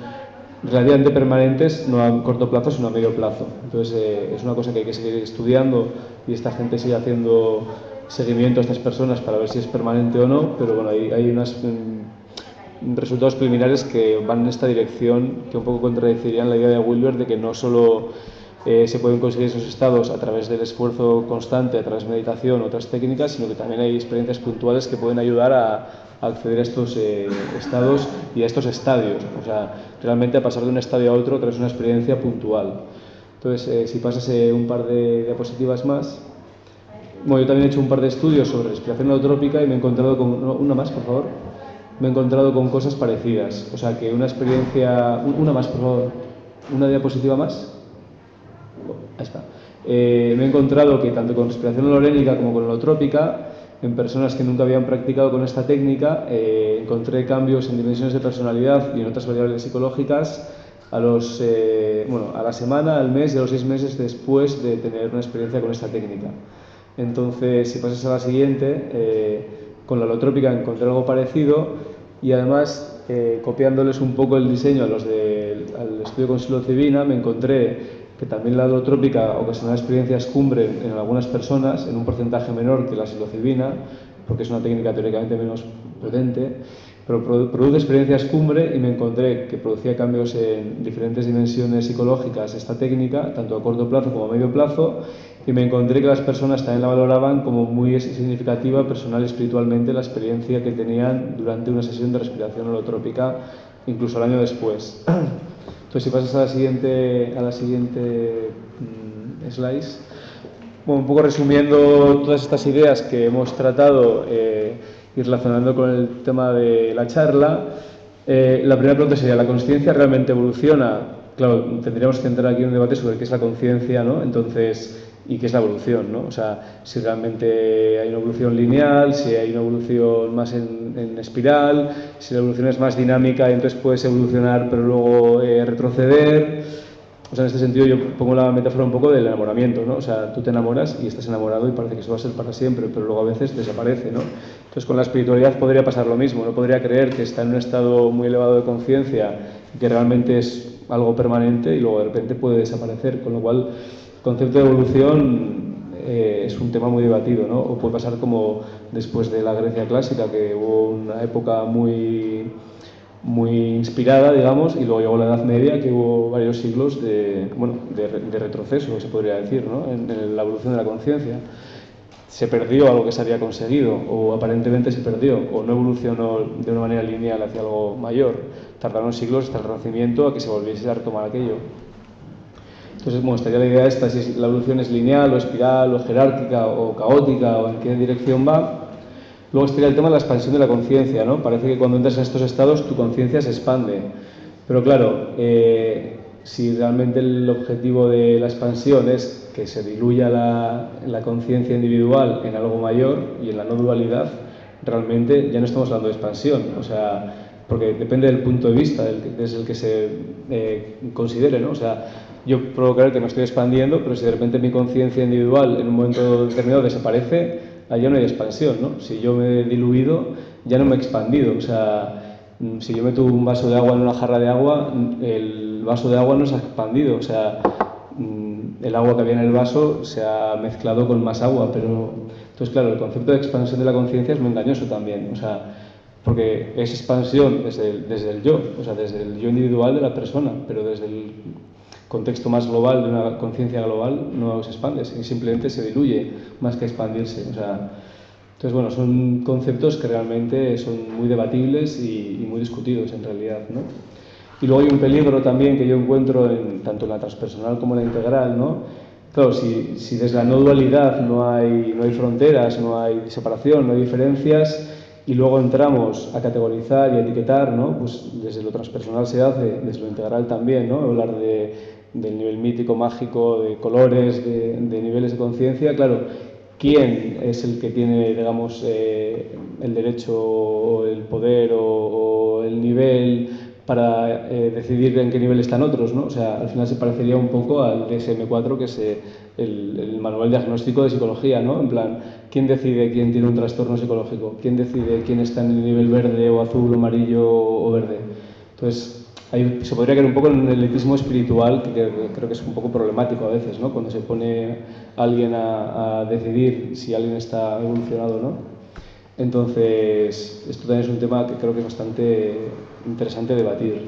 relativamente permanentes, no a corto plazo, sino a medio plazo. Entonces, es una cosa que hay que seguir estudiando y esta gente sigue haciendo seguimiento a estas personas para ver si es permanente o no, pero bueno, hay unos resultados preliminares que van en esta dirección, que un poco contradecirían la idea de Wilber de que no solo se pueden conseguir esos estados a través del esfuerzo constante, a través de meditación o otras técnicas, sino que también hay experiencias puntuales que pueden ayudar a acceder a estos estados y a estos estadios. O sea, realmente a pasar de un estadio a otro a través de una experiencia puntual. Entonces, si pasas un par de diapositivas más. Bueno, yo también he hecho un par de estudios sobre respiración holotrópica y me he encontrado con... una más, por favor. Me he encontrado con cosas parecidas. O sea, que una experiencia... Una más, por favor. Una diapositiva más. Ahí está. Me he encontrado que tanto con respiración holorénica como con holotrópica, en personas que nunca habían practicado con esta técnica, encontré cambios en dimensiones de personalidad y en otras variables psicológicas a la semana, al mes y a los 6 meses después de tener una experiencia con esta técnica. Entonces, si pasas a la siguiente, con la holotrópica encontré algo parecido y además, copiándoles un poco el diseño al estudio con psilocibina, me encontré que también la holotrópica ocasionaba experiencias cumbre en algunas personas, en un porcentaje menor que la psilocibina, porque es una técnica teóricamente menos potente, pero produce experiencias cumbre y me encontré que producía cambios en diferentes dimensiones psicológicas esta técnica, tanto a corto plazo como a medio plazo, y me encontré que las personas también la valoraban como muy significativa personal y espiritualmente la experiencia que tenían durante una sesión de respiración holotrópica, incluso al año después. Entonces, si pasas a la siguiente slide, bueno, un poco resumiendo todas estas ideas que hemos tratado y relacionando con el tema de la charla, La primera pregunta sería, ¿la consciencia realmente evoluciona? Claro, tendríamos que entrar aquí en un debate sobre qué es la conciencia, ¿no? Entonces, y qué es la evolución, ¿no? O sea, si realmente hay una evolución lineal, si hay una evolución más en espiral, si la evolución es más dinámica y entonces puedes evolucionar pero luego retroceder. O sea, en este sentido yo pongo la metáfora un poco del enamoramiento, ¿no? O sea, tú te enamoras y estás enamorado y parece que eso va a ser para siempre, pero luego a veces desaparece, ¿no? Entonces con la espiritualidad podría pasar lo mismo, no podría creer que está en un estado muy elevado de conciencia y que realmente es algo permanente y luego de repente puede desaparecer, con lo cual el concepto de evolución es un tema muy debatido, ¿no? O puede pasar como después de la Grecia clásica, que hubo una época muy inspirada, digamos, y luego llegó la Edad Media, que hubo varios siglos de retroceso, se podría decir, ¿no? en la evolución de la conciencia. Se perdió algo que se había conseguido, o aparentemente se perdió, o no evolucionó de una manera lineal hacia algo mayor. Tardaron siglos hasta el Renacimiento a que se volviese a retomar aquello. Entonces, bueno, estaría la idea esta, si la evolución es lineal, o espiral, o jerárquica, o caótica, o en qué dirección va. Luego estaría el tema de la expansión de la conciencia, ¿no? Parece que cuando entras en estos estados tu conciencia se expande. Pero claro, si realmente el objetivo de la expansión es que se diluya la conciencia individual en algo mayor y en la no dualidad, realmente ya no estamos hablando de expansión. O sea, porque depende del punto de vista desde el que se considere, ¿no? O sea, yo puedo creer que me estoy expandiendo, pero si de repente mi conciencia individual en un momento determinado desaparece, allá no hay expansión, ¿no? Si yo me he diluido, ya no me he expandido. O sea, si yo meto un vaso de agua en una jarra de agua, el vaso de agua no se ha expandido. O sea, el agua que había en el vaso se ha mezclado con más agua, pero... Entonces, claro, el concepto de expansión de la conciencia es muy engañoso también. O sea, porque es expansión desde el yo, o sea, desde el yo individual de la persona, pero desde el contexto más global, de una conciencia global, no se expande, simplemente se diluye más que expandirse. O sea, entonces, bueno, son conceptos que realmente son muy debatibles y muy discutidos en realidad, ¿no? Y luego hay un peligro también que yo encuentro tanto en la transpersonal como en la integral, ¿no? Claro, si desde la no dualidad no hay fronteras, no hay separación, no hay diferencias, y luego entramos a categorizar y a etiquetar, ¿no? Pues desde lo transpersonal se hace, desde lo integral también, ¿no? Hablar del nivel mítico, mágico, de colores, de niveles de conciencia. Claro, ¿quién es el que tiene, digamos, el derecho o el poder o el nivel para decidir en qué nivel están otros, ¿no? O sea, al final se parecería un poco al DSM-4, que es el manual diagnóstico de psicología, ¿no? En plan, ¿quién decide quién tiene un trastorno psicológico? ¿Quién decide quién está en el nivel verde o azul o amarillo o verde? Entonces, ahí se podría caer un poco en un elitismo espiritual que creo que es un poco problemático a veces, ¿no? Cuando se pone alguien a decidir si alguien está evolucionado o no. Entonces, esto también es un tema que creo que es bastante interesante debatir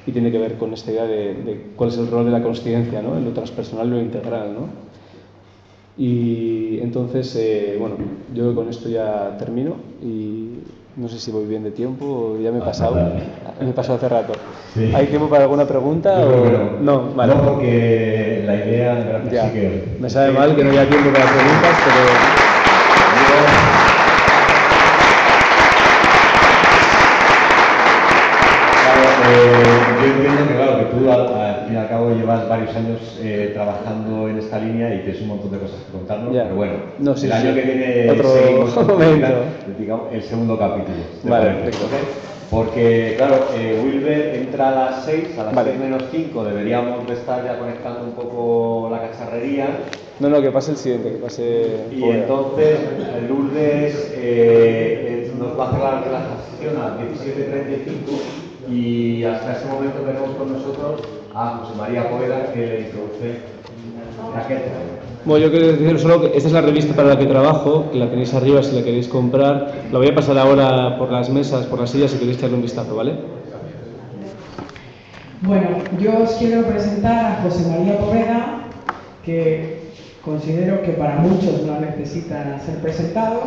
y tiene que ver con esta idea de cuál es el rol de la consciencia, ¿no? En lo transpersonal y lo integral, ¿no? Y entonces, bueno, yo con esto ya termino y no sé si voy bien de tiempo o ya me he pasado. Me he pasado hace rato. Sí. ¿Hay tiempo para alguna pregunta? No, vale. No, porque la idea ya. Sí que... Me sabe mal que no haya tiempo para preguntas, pero... Yo entiendo que, claro, que tú al fin y al cabo llevas varios años trabajando en esta línea y tienes un montón de cosas que contarnos, pero bueno, no, sí, el año que viene otro momento. Digamos, el segundo capítulo. Vale, perfecto. Porque, claro, Wilber entra a las 6, a las 6 menos 5 deberíamos de estar ya conectando un poco la cacharrería. No, que pase el siguiente, que pase... Y entonces Lourdes nos va a hacer la relajación a 17:35 y hasta ese momento tenemos con nosotros a José María Poveda, que le introduce la gente. Bueno, yo quiero decir solo que esta es la revista para la que trabajo, que la tenéis arriba si la queréis comprar. La voy a pasar ahora por las mesas, por las sillas, si queréis echarle un vistazo, ¿vale? Bueno, yo os quiero presentar a José María Poveda, que considero que para muchos no necesita ser presentado,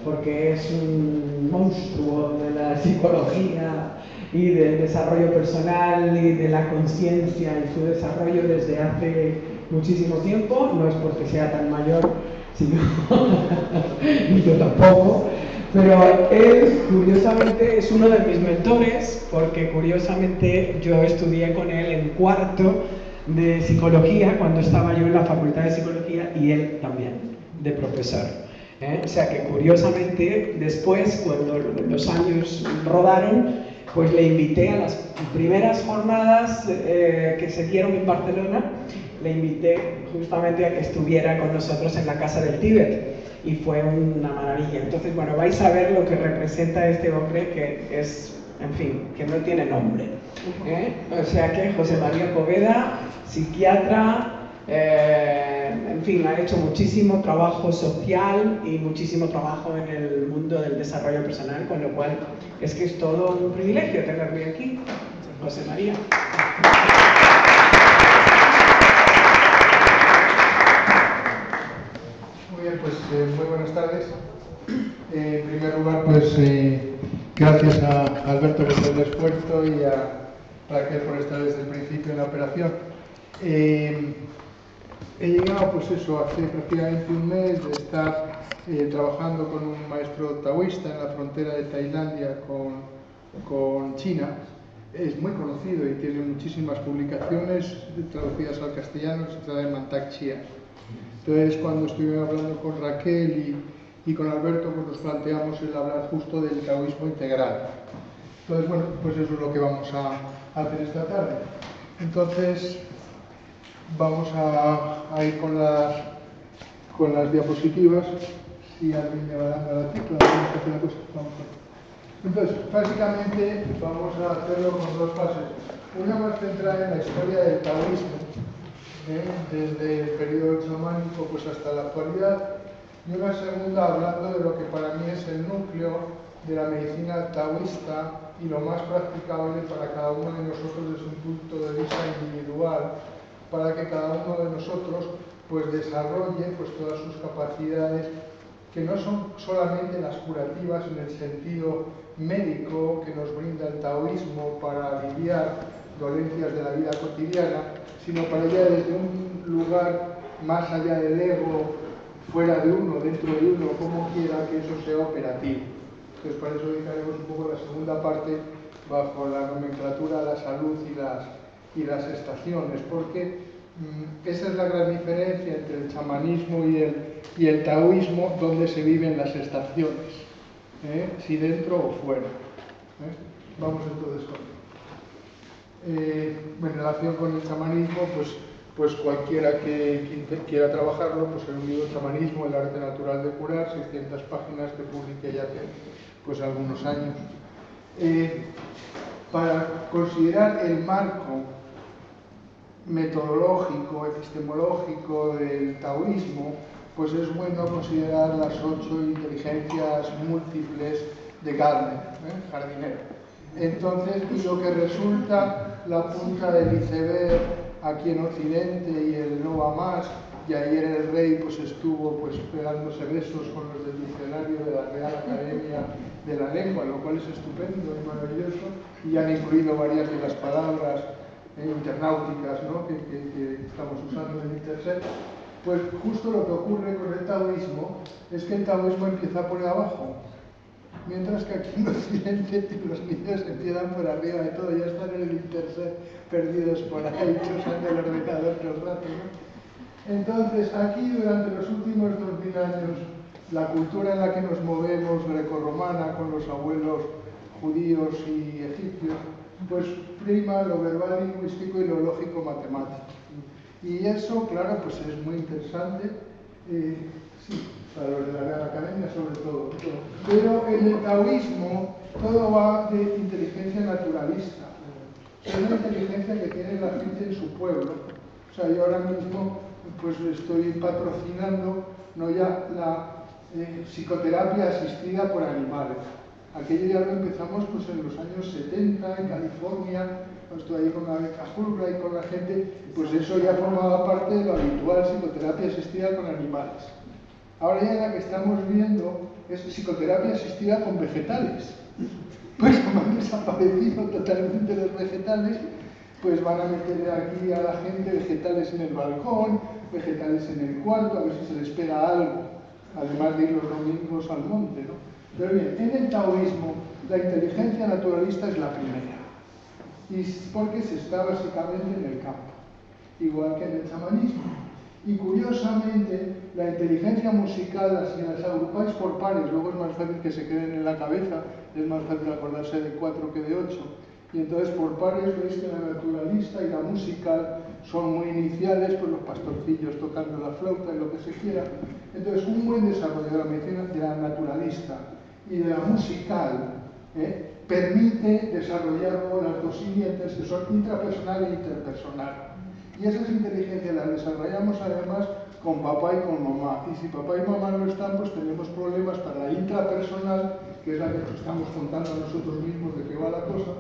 porque es un monstruo de la psicología y del desarrollo personal y de la conciencia y su desarrollo desde hace muchísimo tiempo. No es porque sea tan mayor, sino y yo tampoco, Pero él, curiosamente, es uno de mis mentores, porque curiosamente yo estudié con él en cuarto de psicología, cuando estaba yo en la facultad de psicología, y él también, de profesor. O sea que curiosamente, después, cuando los años rodaron, pues le invité a las primeras jornadas que se dieron en Barcelona, le invité justamente a que estuviera con nosotros en la Casa del Tíbet. Y fue una maravilla. Entonces, bueno, vais a ver lo que representa este hombre que es, en fin, que no tiene nombre. O sea que José María Poveda, psiquiatra, en fin, ha hecho muchísimo trabajo social y muchísimo trabajo en el mundo del desarrollo personal, con lo cual es que es todo un privilegio tenerle aquí, José María. Pues muy buenas tardes. En primer lugar, pues gracias a Alberto por el esfuerzo y a Raquel por estar desde el principio en la operación. He llegado, pues eso, hace prácticamente un mes de estar trabajando con un maestro taoísta en la frontera de Tailandia con China. Es muy conocido y tiene muchísimas publicaciones traducidas al castellano, se trata de Mantak Chia. Entonces, cuando estuve hablando con Raquel y con Alberto, pues nos planteamos el hablar justo del taoísmo integral. Entonces, bueno, pues eso es lo que vamos a hacer esta tarde. Entonces, vamos a ir con las diapositivas. Si alguien me va dando la tecla, vamos a hacer una cosa. Vamos a ver. Entonces, básicamente vamos a hacerlo con dos fases. Una más centrada en la historia del taoísmo, desde el periodo chamánico pues hasta la actualidad, y una segunda hablando de lo que para mí es el núcleo de la medicina taoísta y lo más practicable para cada uno de nosotros desde un punto de vista individual, para que cada uno de nosotros pues desarrolle pues todas sus capacidades, que no son solamente las curativas en el sentido médico que nos brinda el taoísmo para aliviar dolencias de la vida cotidiana, sino para allá desde un lugar más allá del ego, fuera de uno, dentro de uno, como quiera que eso sea operativo. Entonces, para eso dedicaremos un poco la segunda parte bajo la nomenclatura de la salud y las estaciones, porque esa es la gran diferencia entre el chamanismo y el taoísmo, donde se viven las estaciones, si dentro o fuera. Vamos entonces con en relación con el chamanismo, pues cualquiera que quiera trabajarlo, pues en un libro Chamanismo, el arte natural de curar, 600 páginas que publiqué ya hace pues algunos años. Para considerar el marco metodológico, epistemológico del taoísmo, pues es bueno considerar las 8 inteligencias múltiples de Gardner, jardinero. Entonces, y lo que resulta la punta del iceberg aquí en Occidente y el no va más, y ayer el rey pues estuvo pues pegándose besos con los del diccionario de la Real Academia de la Lengua, lo cual es estupendo y maravilloso, y han incluido varias de las palabras internauticas, ¿no? que estamos usando en Internet. Pues justo lo que ocurre con el taoísmo es que el taoísmo empieza por abajo, mientras que aquí en Occidente los niños empiezan por arriba de todo, ya están en el Internet perdidos por ahí, usando el ordenador todo el rato, ¿no? Entonces, aquí durante los últimos 2000 años, la cultura en la que nos movemos, grecorromana, con los abuelos judíos y egipcios, pues prima lo verbal lingüístico y lo lógico matemático. Y eso, claro, pues es muy interesante, sí, para los de la Real Academia sobre todo. Pero en el taoísmo todo va de inteligencia naturalista. Es una inteligencia que tiene la gente en su pueblo. O sea, yo ahora mismo pues estoy patrocinando no ya la psicoterapia asistida por animales. Aquello ya lo empezamos pues en los años 70 en California, estoy ahí con la beca Fulbright y con la gente, pues eso ya formaba parte de lo habitual, psicoterapia asistida con animales. Ahora ya la que estamos viendo es psicoterapia asistida con vegetales. Pues como han desaparecido totalmente los vegetales, pues van a meter aquí a la gente vegetales en el balcón, vegetales en el cuarto, a ver si se les pega algo, además de ir los domingos al monte, ¿no? Pero bien, en el taoísmo la inteligencia naturalista es la primera, y porque se está básicamente en el campo, igual que en el chamanismo. Y curiosamente, la inteligencia musical, si las agrupáis por pares, luego es más fácil que se queden en la cabeza, es más fácil acordarse de 4 que de 8. Y entonces por pares veis que la naturalista y la musical son muy iniciales, pues los pastorcillos tocando la flauta y lo que se quiera. Entonces un buen desarrollo de la medicina, de la naturalista y de la musical, permite desarrollar las dos siguientes, que son intrapersonal e interpersonal. Y esas inteligencias las desarrollamos además con papá y con mamá. Y si papá y mamá no están, pues tenemos problemas para la intrapersonal, que es la que nos estamos contando a nosotros mismos de qué va la cosa,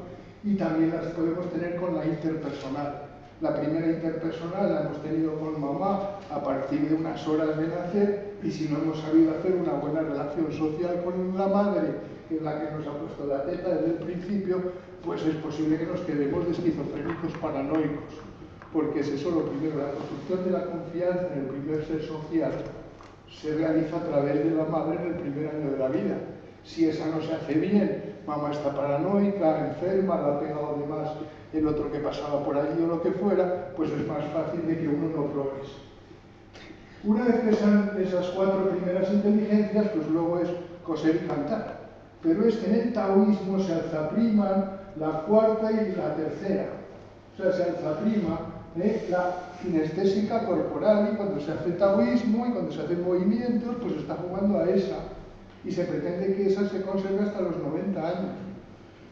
y también las podemos tener con la interpersonal. La primera interpersonal la hemos tenido con mamá a partir de unas horas de nacer, y si no hemos sabido hacer una buena relación social con la madre, que es la que nos ha puesto la teta desde el principio, pues es posible que nos quedemos de esquizofrénicos paranoicos. Porque es eso lo primero, la construcción de la confianza en el primer ser social se realiza a través de la madre en el primer año de la vida. Si esa no se hace bien, mamá está paranoica, enferma, la ha pegado de más el otro que pasaba por allí o lo que fuera, pues es más fácil de que uno no progrese. Una vez que sean esas 4 primeras inteligencias, pues luego es coser y cantar. Pero es que en el taoísmo se alzapriman la cuarta y la tercera. O sea, se alzaprima la kinestésica corporal, y cuando se hace taoísmo y cuando se hacen movimientos, pues está jugando a esa. Y se pretende que esa se conserve hasta los 90 años.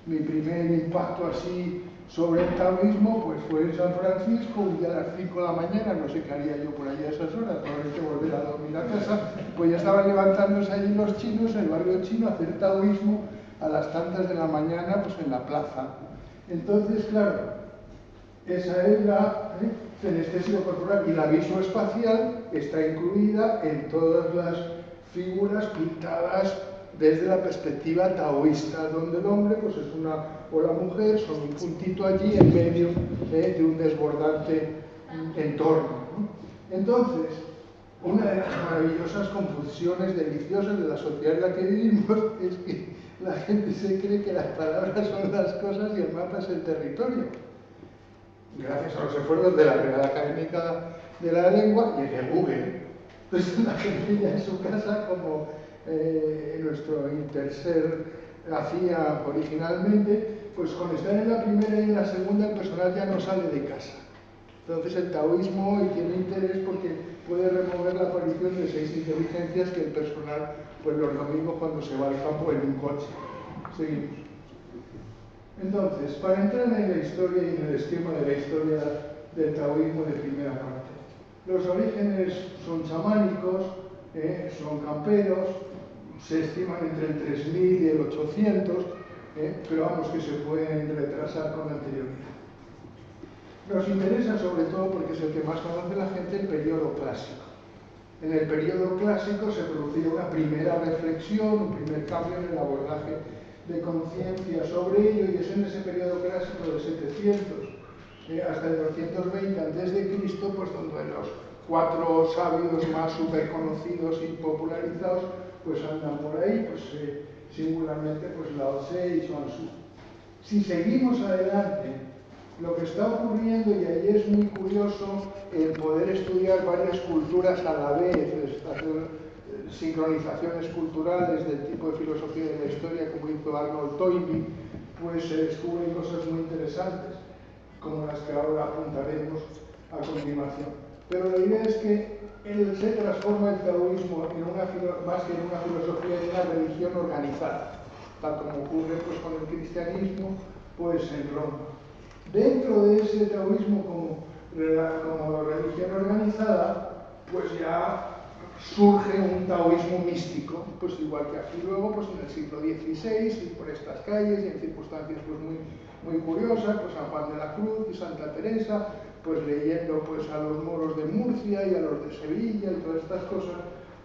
Mi primer impacto así sobre el taoísmo pues fue en San Francisco, un día a las 5 de la mañana, no sé qué haría yo por allí a esas horas, probablemente volver a dormir a casa, pues ya estaban levantándose allí los chinos, en el barrio chino, a hacer taoísmo a las tantas de la mañana, pues en la plaza. Entonces, claro, esa es la kinestésica corporal, y la visoespacial está incluida en todas las figuras pintadas desde la perspectiva taoísta, donde el hombre pues es una, o la mujer son un puntito allí en medio de un desbordante entorno, ¿no? Entonces, una de las maravillosas confusiones deliciosas de la sociedad en la que vivimos es que la gente se cree que las palabras son las cosas y el mapa es el territorio. Gracias a los esfuerzos de la Real Académica de la Lengua y de Google. Entonces la gente ya en su casa, como nuestro interser hacía originalmente, pues con estar en la primera y en la segunda el personal ya no sale de casa. Entonces el taoísmo tiene interés porque puede remover la aparición de 6 inteligencias que el personal, pues los domingos cuando se va al campo en un coche. Seguimos. Entonces, para entrar en la historia y en el esquema de la historia del taoísmo de primera parte, los orígenes son chamánicos, son camperos, se estiman entre el 3000 y el 800, pero vamos que se pueden retrasar con anterioridad. Nos interesa sobre todo porque es el que más conoce la gente, el periodo clásico. En el periodo clásico se producía una primera reflexión, un primer cambio en el abordaje de conciencia sobre ello, y es en ese periodo clásico de 700 hasta el 220 a.C., pues donde los 4 sabios más súper conocidos y popularizados pues andan por ahí, pues singularmente pues Lao Tse y Chuang Tzu. Si seguimos adelante, lo que está ocurriendo, y ahí es muy curioso el poder estudiar varias culturas a la vez, hacer sincronizaciones culturales del tipo de filosofía de la historia como hizo Arnold Toynbee, pues se descubren cosas muy interesantes, como las que ahora apuntaremos a continuación. Pero la idea es que se transforma el taoísmo en más que en una filosofía, en una religión organizada, tal como ocurre pues, con el cristianismo pues, en Roma. Dentro de ese taoísmo como religión organizada, pues ya surge un taoísmo místico, pues igual que aquí luego, pues en el siglo XVI y por estas calles y en circunstancias pues muy curiosas, pues San Juan de la Cruz y Santa Teresa, pues leyendo pues a los moros de Murcia y a los de Sevilla y todas estas cosas,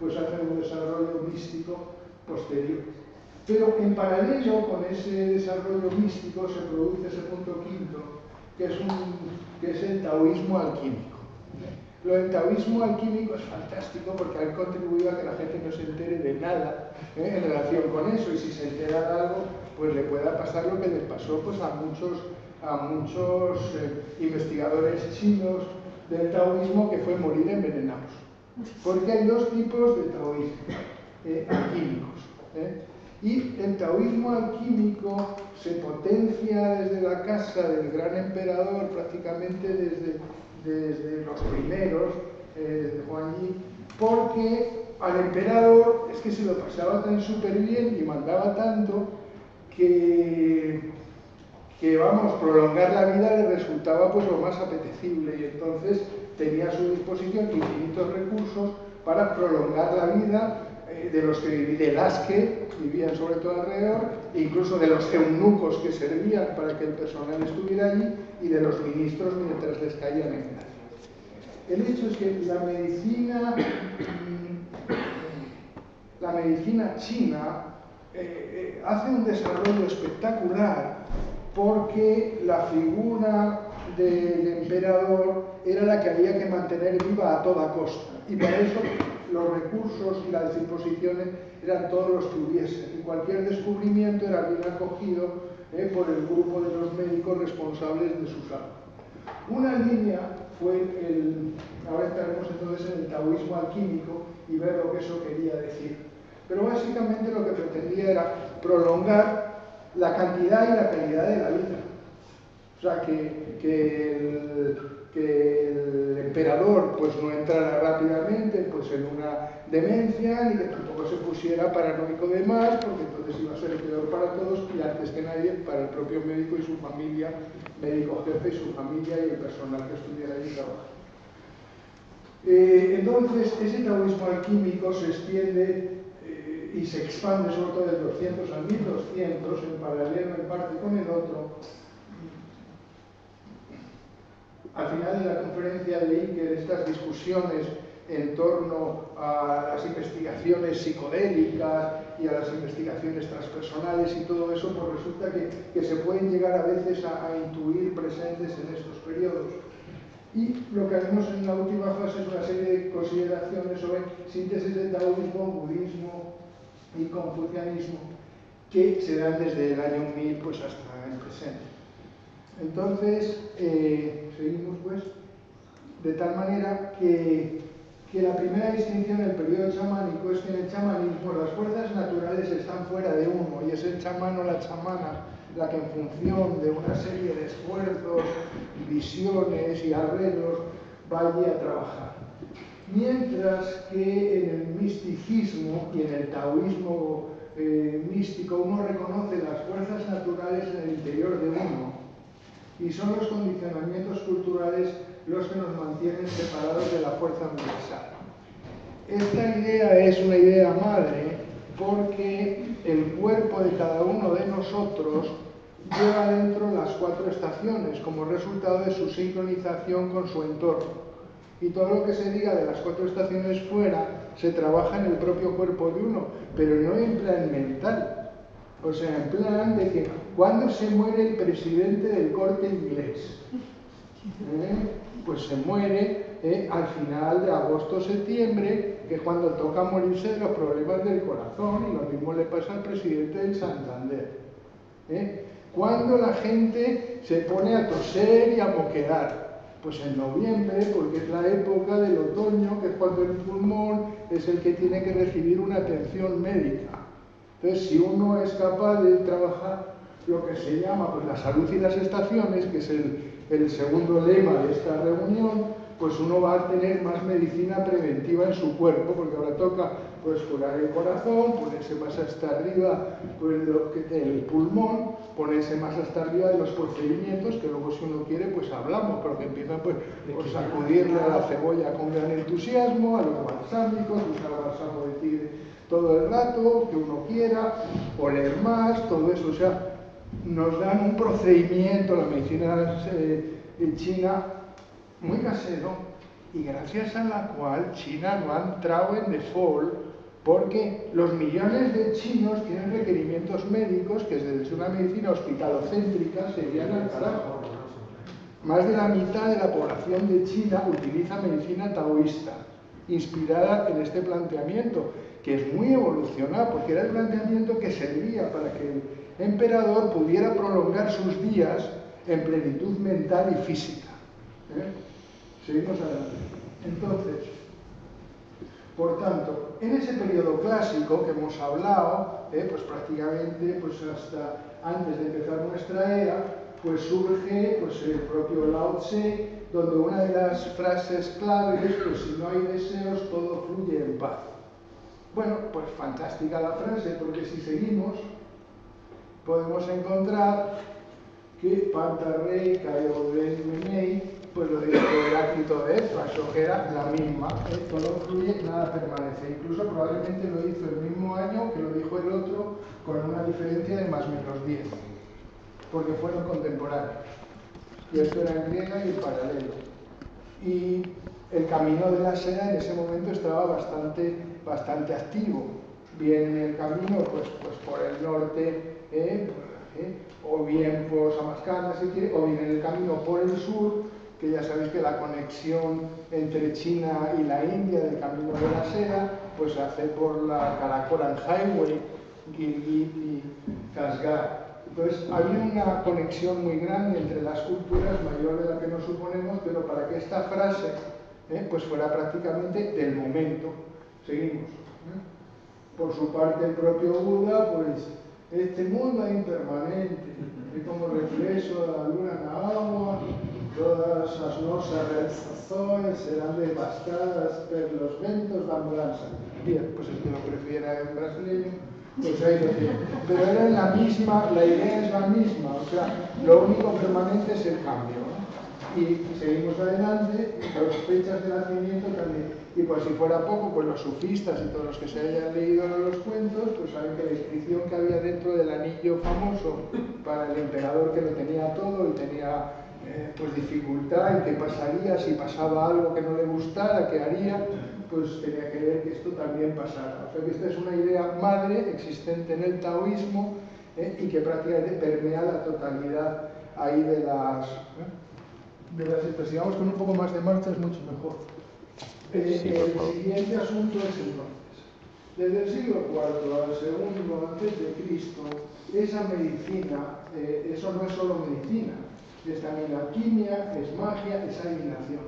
pues hacen un desarrollo místico posterior. Pero en paralelo con ese desarrollo místico se produce ese punto quinto, que es el taoísmo alquímico. Lo del taoísmo alquímico es fantástico porque han contribuido a que la gente no se entere de nada en relación con eso, y si se entera de algo, pues le pueda pasar lo que le pasó pues, a muchos investigadores chinos del taoísmo, que fue morir envenenados. Porque hay dos tipos de taoísmo alquímicos. Y el taoísmo alquímico se potencia desde la casa del gran emperador, prácticamente desde los primeros, de Huang Yi, porque al emperador es que se lo pasaba tan súper bien y mandaba tanto que vamos, prolongar la vida le resultaba pues lo más apetecible, y entonces tenía a su disposición infinitos recursos para prolongar la vida de las que vivían sobre todo alrededor, e incluso de los eunucos que servían para que el personal estuviera allí, y de los ministros mientras les caían en gracia. El hecho es que la medicina china hace un desarrollo espectacular, porque la figura del emperador era la que había que mantener viva a toda costa, y para eso los recursos y las disposiciones eran todos los que hubiesen, y cualquier descubrimiento era bien acogido por el grupo de los médicos responsables de su salud. Una línea fue ahora estaremos entonces en el taoísmo alquímico y ver lo que eso quería decir. Pero básicamente lo que pretendía era prolongar la cantidad y la calidad de la vida. O sea, que el emperador pues no entrara rápidamente pues en una demencia, ni que tampoco se pusiera paranoico de más, porque entonces iba a ser peor para todos, y antes que nadie para el propio médico y su familia, médico jefe y su familia y el personal que estuviera allí trabajando. Entonces, ese taoísmo alquímico se extiende y se expande sobre todo del 200 al 1200, en paralelo en parte con el otro. Al final de la conferencia leí que estas discusiones en torno a las investigaciones psicodélicas y a las investigaciones transpersonales y todo eso, pues resulta que se pueden llegar a veces a intuir presentes en estos periodos. Y lo que haremos en la última fase es una serie de consideraciones sobre síntesis de taoísmo, budismo y confucianismo, que se dan desde el año 1000 pues, hasta el presente. Entonces, seguimos pues, de tal manera que la primera distinción del periodo chamánico es que en el chamanismo las fuerzas naturales están fuera de uno, y es el chamán o la chamana la que en función de una serie de esfuerzos, visiones y arreglos vaya a trabajar. Mientras que en el misticismo y en el taoísmo místico uno reconoce las fuerzas naturales en el interior de uno, y son los condicionamientos culturales los que nos mantienen separados de la fuerza universal. Esta idea es una idea madre porque el cuerpo de cada uno de nosotros lleva dentro las 4 estaciones como resultado de su sincronización con su entorno. Y todo lo que se diga de las 4 estaciones fuera se trabaja en el propio cuerpo de uno, pero no en plan mental. O sea, en plan de que ¿cuándo se muere el presidente del Corte Inglés? Pues se muere al final de agosto-septiembre, que es cuando toca morirse de los problemas del corazón, y lo mismo le pasa al presidente del Santander. ¿Cuándo la gente se pone a toser y a moquear? Pues en noviembre, porque es la época del otoño, que es cuando el pulmón es el que tiene que recibir una atención médica. Entonces, si uno es capaz de trabajar lo que se llama pues, la salud y las estaciones, que es el segundo lema de esta reunión, pues uno va a tener más medicina preventiva en su cuerpo, porque ahora toca pues, curar el corazón, ponerse más hasta arriba pues, el pulmón, ponerse más hasta arriba de los procedimientos, que luego si uno quiere pues hablamos, pero que empiezan pues sacudirle a la cebolla con gran entusiasmo, a los balsámicos, usar bálsamo de tigre todo el rato, que uno quiera, oler más, todo eso, o sea, nos dan un procedimiento, la medicina china, muy casero, y gracias a la cual China no ha entrado en default, porque los millones de chinos tienen requerimientos médicos que desde una medicina hospitalocéntrica se irían al carajo. más de la mitad de la población de China utiliza medicina taoísta, inspirada en este planteamiento, que es muy evolucionado, porque era el planteamiento que servía para que el emperador pudiera prolongar sus días en plenitud mental y física. Seguimos adelante. Entonces, por tanto, en ese periodo clásico que hemos hablado, pues prácticamente pues hasta antes de empezar nuestra era, pues surge pues, el propio Lao Tse, donde una de las frases clave es pues si no hay deseos, todo fluye en paz. Bueno, pues fantástica la frase, porque si seguimos, podemos encontrar que Pantarrey, Cayo Menei, pues lo dijo Heráclito de Éfeso, que era la misma, todo fluye, nada permanece. Incluso probablemente lo hizo el mismo año que lo dijo el otro, con una diferencia de más o menos 10, porque fueron contemporáneos. Y esto era en griega y en paralelo. Y el camino de la seda en ese momento estaba bastante activo. Bien el camino pues por el norte, o bien por Samarcanda, si quiere, o bien el camino por el sur, que ya sabéis que la conexión entre China y la India del camino de la seda, pues se hace por la Karakoram Highway, Gilgit y Kashgar. Entonces había una conexión muy grande entre las culturas, mayor de la que nos suponemos, pero para que esta frase pues fuera prácticamente del momento. Seguimos. Por su parte el propio Buda, pues este mundo es impermanente, es como reflejo de la luna en la agua, todas las nosas realizaciones serán devastadas por los ventos de ambulancia. Bien, pues el que lo prefiera en brasileño, pues ahí lo tiene. Pero era la misma, la idea es la misma, o sea, lo único permanente es el cambio, ¿no? Y seguimos adelante, las fechas de nacimiento también. Y por si fuera poco, pues los sufistas y todos los que se hayan leído los cuentos, pues saben que la inscripción que había dentro del anillo famoso para el emperador que lo tenía todo y tenía pues dificultad en qué pasaría, si pasaba algo que no le gustara, qué haría, pues tenía que ver que esto también pasara. O sea que esta es una idea madre existente en el taoísmo y que prácticamente permea la totalidad ahí de las estas. Sigamos con un poco más de marcha, es mucho mejor. El siguiente asunto es entonces, desde el siglo IV al segundo antes de Cristo, esa medicina, eso no es solo medicina, es también alquimia, es magia, es adivinación.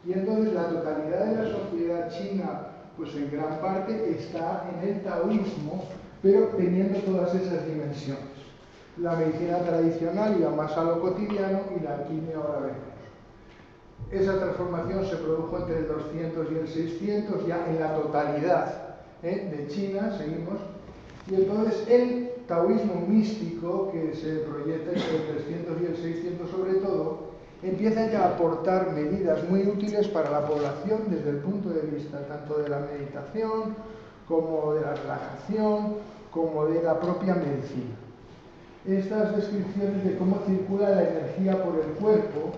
Y entonces la totalidad de la sociedad china, pues en gran parte está en el taoísmo, pero teniendo todas esas dimensiones. La medicina tradicional iba más a lo cotidiano y la alquimia ahora vemos. Esa transformación se produjo entre el 200 y el 600, ya en la totalidad de China, seguimos. Y entonces el taoísmo místico, que se proyecta entre el 300 y el 600 sobre todo, empieza ya a aportar medidas muy útiles para la población desde el punto de vista tanto de la meditación, como de la relajación, como de la propia medicina. Estas descripciones de cómo circula la energía por el cuerpo,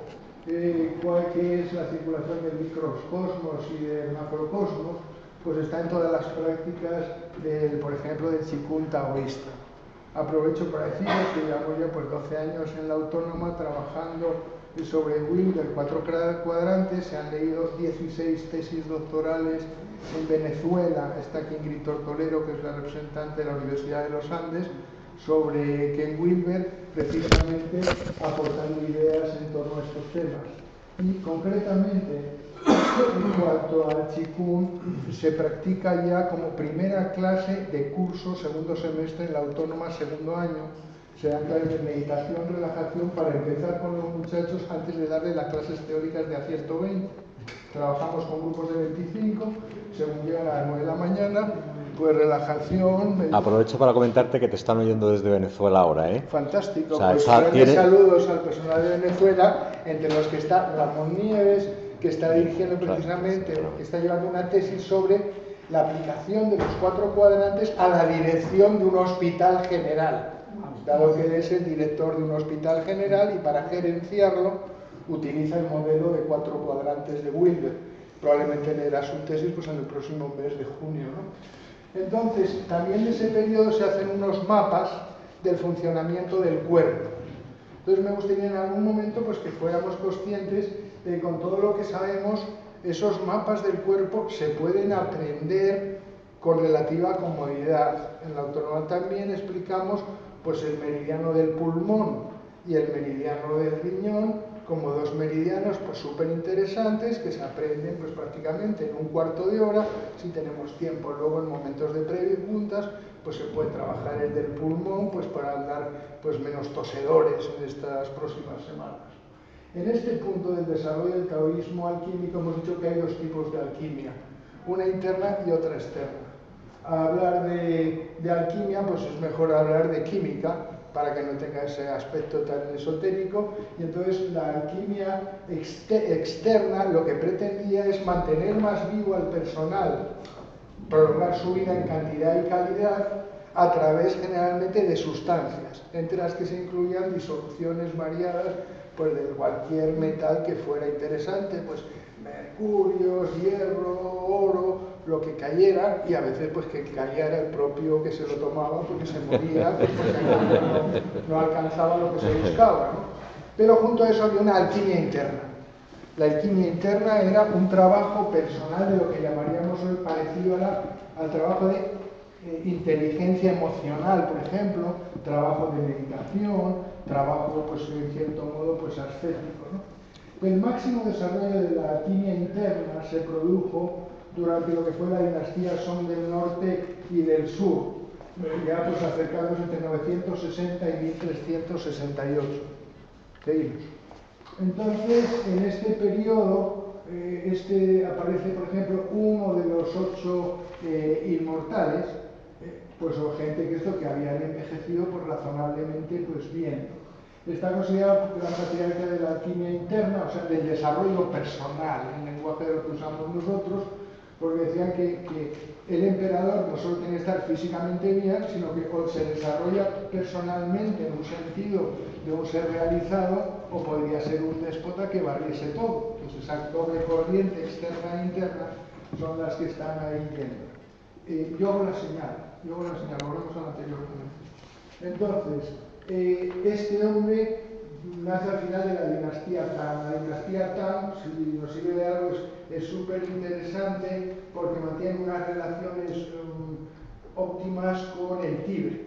cuál que es la circulación del microcosmos y del macrocosmos, pues está en todas las prácticas, por ejemplo, del Qigong taoísta. Aprovecho para deciros que llevamos ya pues 12 años en la Autónoma trabajando sobre Wilber, 4 cuadrantes, se han leído 16 tesis doctorales en Venezuela, está aquí Ingrid Tortolero, que es la representante de la Universidad de los Andes, sobre Ken Wilber, precisamente aportando ideas en torno a estos temas. Y concretamente, en cuanto al Qigong, se practica ya como primera clase de curso, segundo semestre en la Autónoma, segundo año. Se dan clases de meditación, relajación, para empezar con los muchachos antes de darle las clases teóricas de acierto 20. Trabajamos con grupos de 25, según llegan a las 9 de la mañana, pues relajación. Aprovecho para comentarte que te están oyendo desde Venezuela ahora, ¿eh? Fantástico, o sea, pues grandes saludos al personal de Venezuela, entre los que está Ramón Nieves, que está dirigiendo precisamente, que está llevando una tesis sobre la aplicación de los 4 cuadrantes a la dirección de un hospital general, dado que él es el director de un hospital general y para gerenciarlo utiliza el modelo de 4 cuadrantes de Wilber. Probablemente leerá su tesis pues, en el próximo mes de junio, ¿no? Entonces, también en ese periodo se hacen unos mapas del funcionamiento del cuerpo. Entonces me gustaría en algún momento pues, que fuéramos conscientes de que con todo lo que sabemos, esos mapas del cuerpo se pueden aprender con relativa comodidad. En la Autonómica también explicamos pues, el meridiano del pulmón y el meridiano del riñón como dos meridianos pues súper interesantes que se aprenden pues prácticamente en un cuarto de hora si tenemos tiempo. Luego en momentos de preguntas pues se puede trabajar el del pulmón pues para andar pues menos tosedores en estas próximas semanas. En este punto del desarrollo del taoísmo alquímico hemos dicho que hay dos tipos de alquimia, una interna y otra externa. Al hablar de alquimia pues es mejor hablar de química para que no tenga ese aspecto tan esotérico, y entonces la alquimia externa lo que pretendía es mantener más vivo al personal, prolongar su vida en cantidad y calidad a través generalmente de sustancias, entre las que se incluían disoluciones variadas pues, de cualquier metal que fuera interesante, pues mercurio, hierro, oro, lo que cayera, y a veces pues que cayera el propio que se lo tomaba porque se moría, pues, porque no alcanzaba lo que se buscaba, ¿no? Pero junto a eso había una alquimia interna. La alquimia interna era un trabajo personal de lo que llamaríamos hoy parecido al trabajo de inteligencia emocional, por ejemplo, trabajo de meditación, trabajo pues en cierto modo pues ascético, ¿no? El máximo desarrollo de la alquimia interna se produjo durante lo que fue la dinastía Song del Norte y del Sur, ya pues acercados entre 960 y 1368. Seguimos. Entonces, en este periodo, aparece, por ejemplo, uno de los 8 inmortales, pues o gente que habían envejecido pues, razonablemente pues, bien. Está considerado la patriarca de la alquimia interna, o sea, del desarrollo personal, en el lenguaje de lo que usamos nosotros, porque decían que el emperador no solo tiene que estar físicamente bien, sino que o se desarrolla personalmente en un sentido de un ser realizado, o podría ser un déspota que barriese todo. Entonces, esa doble corriente externa e interna son las que están ahí viendo. Yo hago la señal, volvemos a la anterior. Entonces, este hombre nace al final de la dinastía Tang. La dinastía Tang, si nos sirve de algo, es súper interesante porque mantiene unas relaciones óptimas con el Tíbet.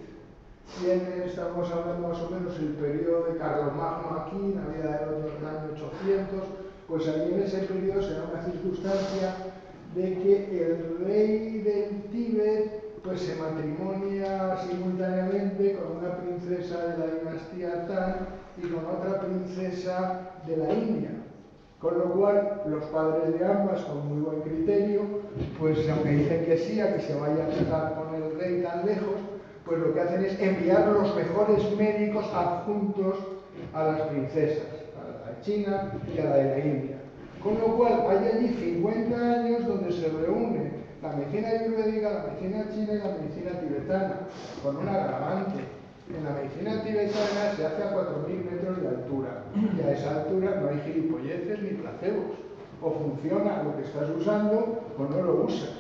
Estamos hablando más o menos del periodo de Carlomagno aquí, Navidad del año 800, pues ahí en ese periodo se da una circunstancia de que el rey del Tíbet pues se matrimonia simultáneamente con una princesa de la dinastía Tang y con otra princesa de la India. Con lo cual, los padres de ambas, con muy buen criterio, pues aunque dicen que sí, a que se vaya a casar con el rey tan lejos, pues lo que hacen es enviar los mejores médicos adjuntos a las princesas, a la China y a la de la India. Con lo cual, hay allí 50 años donde se reúne la medicina ayurvédica, la medicina china y la medicina tibetana, con un agravante. En la medicina tibetana se hace a 4.000 metros de altura, y a esa altura no hay gilipolleces ni placebos. O funciona lo que estás usando o no lo usas.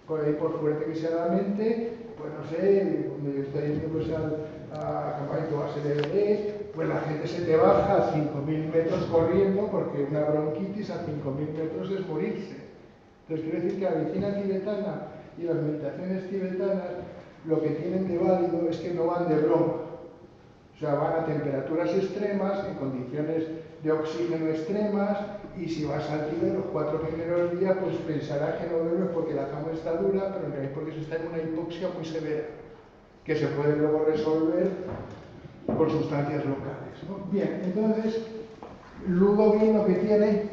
Por fuerte que sea la mente, pues no sé, cuando yo estoy yendo pues, a campamento base de bebés, pues la gente se te baja a 5.000 metros corriendo porque una bronquitis a 5.000 metros es morirse. Entonces quiero decir que la medicina tibetana y las meditaciones tibetanas lo que tienen de válido es que no van de broma. O sea, van a temperaturas extremas, en condiciones de oxígeno extremas, y si vas al Tíbet los 4 primeros días, pues pensarás que no duermes porque la cama está dura, pero en realidad porque se está en una hipoxia muy severa, que se puede luego resolver por sustancias locales, ¿no? Bien, entonces, Ludovine lo que tiene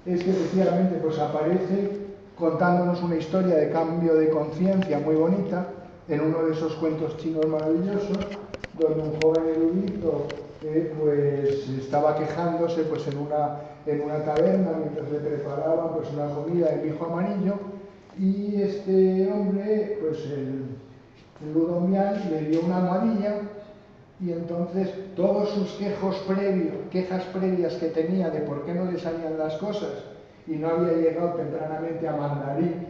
es que efectivamente pues aparece contándonos una historia de cambio de conciencia muy bonita en uno de esos cuentos chinos maravillosos, donde un joven erudito pues estaba quejándose pues en una taberna mientras le preparaban pues una comida de mijo amarillo, y este hombre, pues el Ludomian, le dio una almohadilla, y entonces todos sus quejas previas que tenía de por qué no le salían las cosas y no había llegado tempranamente a mandarín,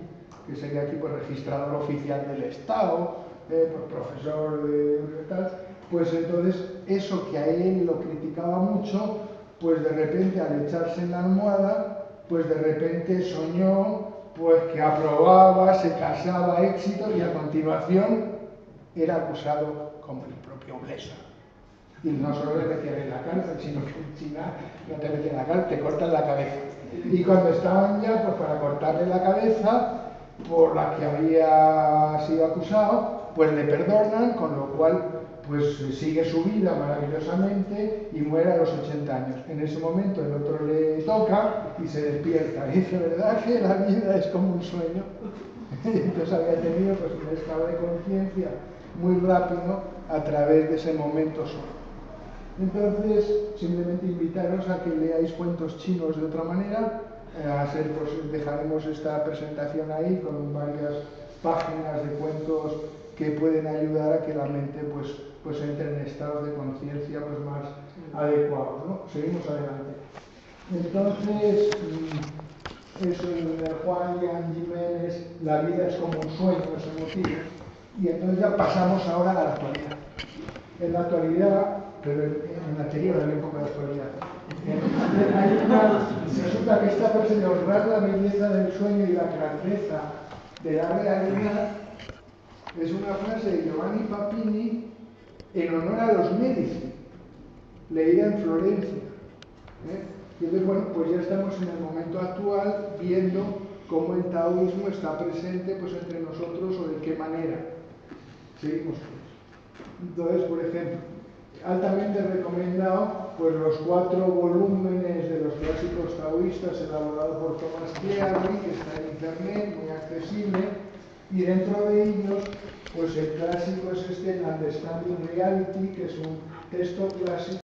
que sería aquí pues registrador oficial del Estado, pues profesor de tal, pues entonces eso que a él lo criticaba mucho, pues de repente al echarse en la almohada, pues de repente soñó pues que aprobaba, se casaba, éxito, y a continuación era acusado como el propio Blesa. Y no solo le metían en la cárcel, sino que en China no te metían en la cárcel, te cortan la cabeza. Y cuando estaban ya pues para cortarle la cabeza por la que había sido acusado, pues le perdonan, con lo cual pues sigue su vida maravillosamente y muere a los 80 años. En ese momento el otro le toca y se despierta. Y dice, ¿verdad que la vida es como un sueño? Entonces había tenido pues un estado de conciencia muy rápido a través de ese momento solo. Entonces, simplemente invitaros a que leáis cuentos chinos de otra manera. Pues dejaremos esta presentación ahí con varias páginas de cuentos que pueden ayudar a que la mente pues entre en estados de conciencia pues más adecuados, ¿no? Seguimos adelante. Entonces, eso de Juan Yan Jiménez, la vida es como un sueño, ese motivo. Y entonces ya pasamos ahora a la actualidad. En la actualidad, pero en el anterior había un poco de actualidad. Resulta que esta frase de honrar la belleza del sueño y la grandeza de la realidad es una frase de Giovanni Papini en honor a los Medici, leída en Florencia. Y entonces, bueno, pues ya estamos en el momento actual viendo cómo el taoísmo está presente pues entre nosotros o de qué manera. Seguimos. Entonces, por ejemplo, altamente recomendado pues los 4 volúmenes de los clásicos taoístas elaborados por Thomas Cleary, que está en internet, muy accesible, y dentro de ellos pues el clásico es este, Understanding Reality, que es un texto clásico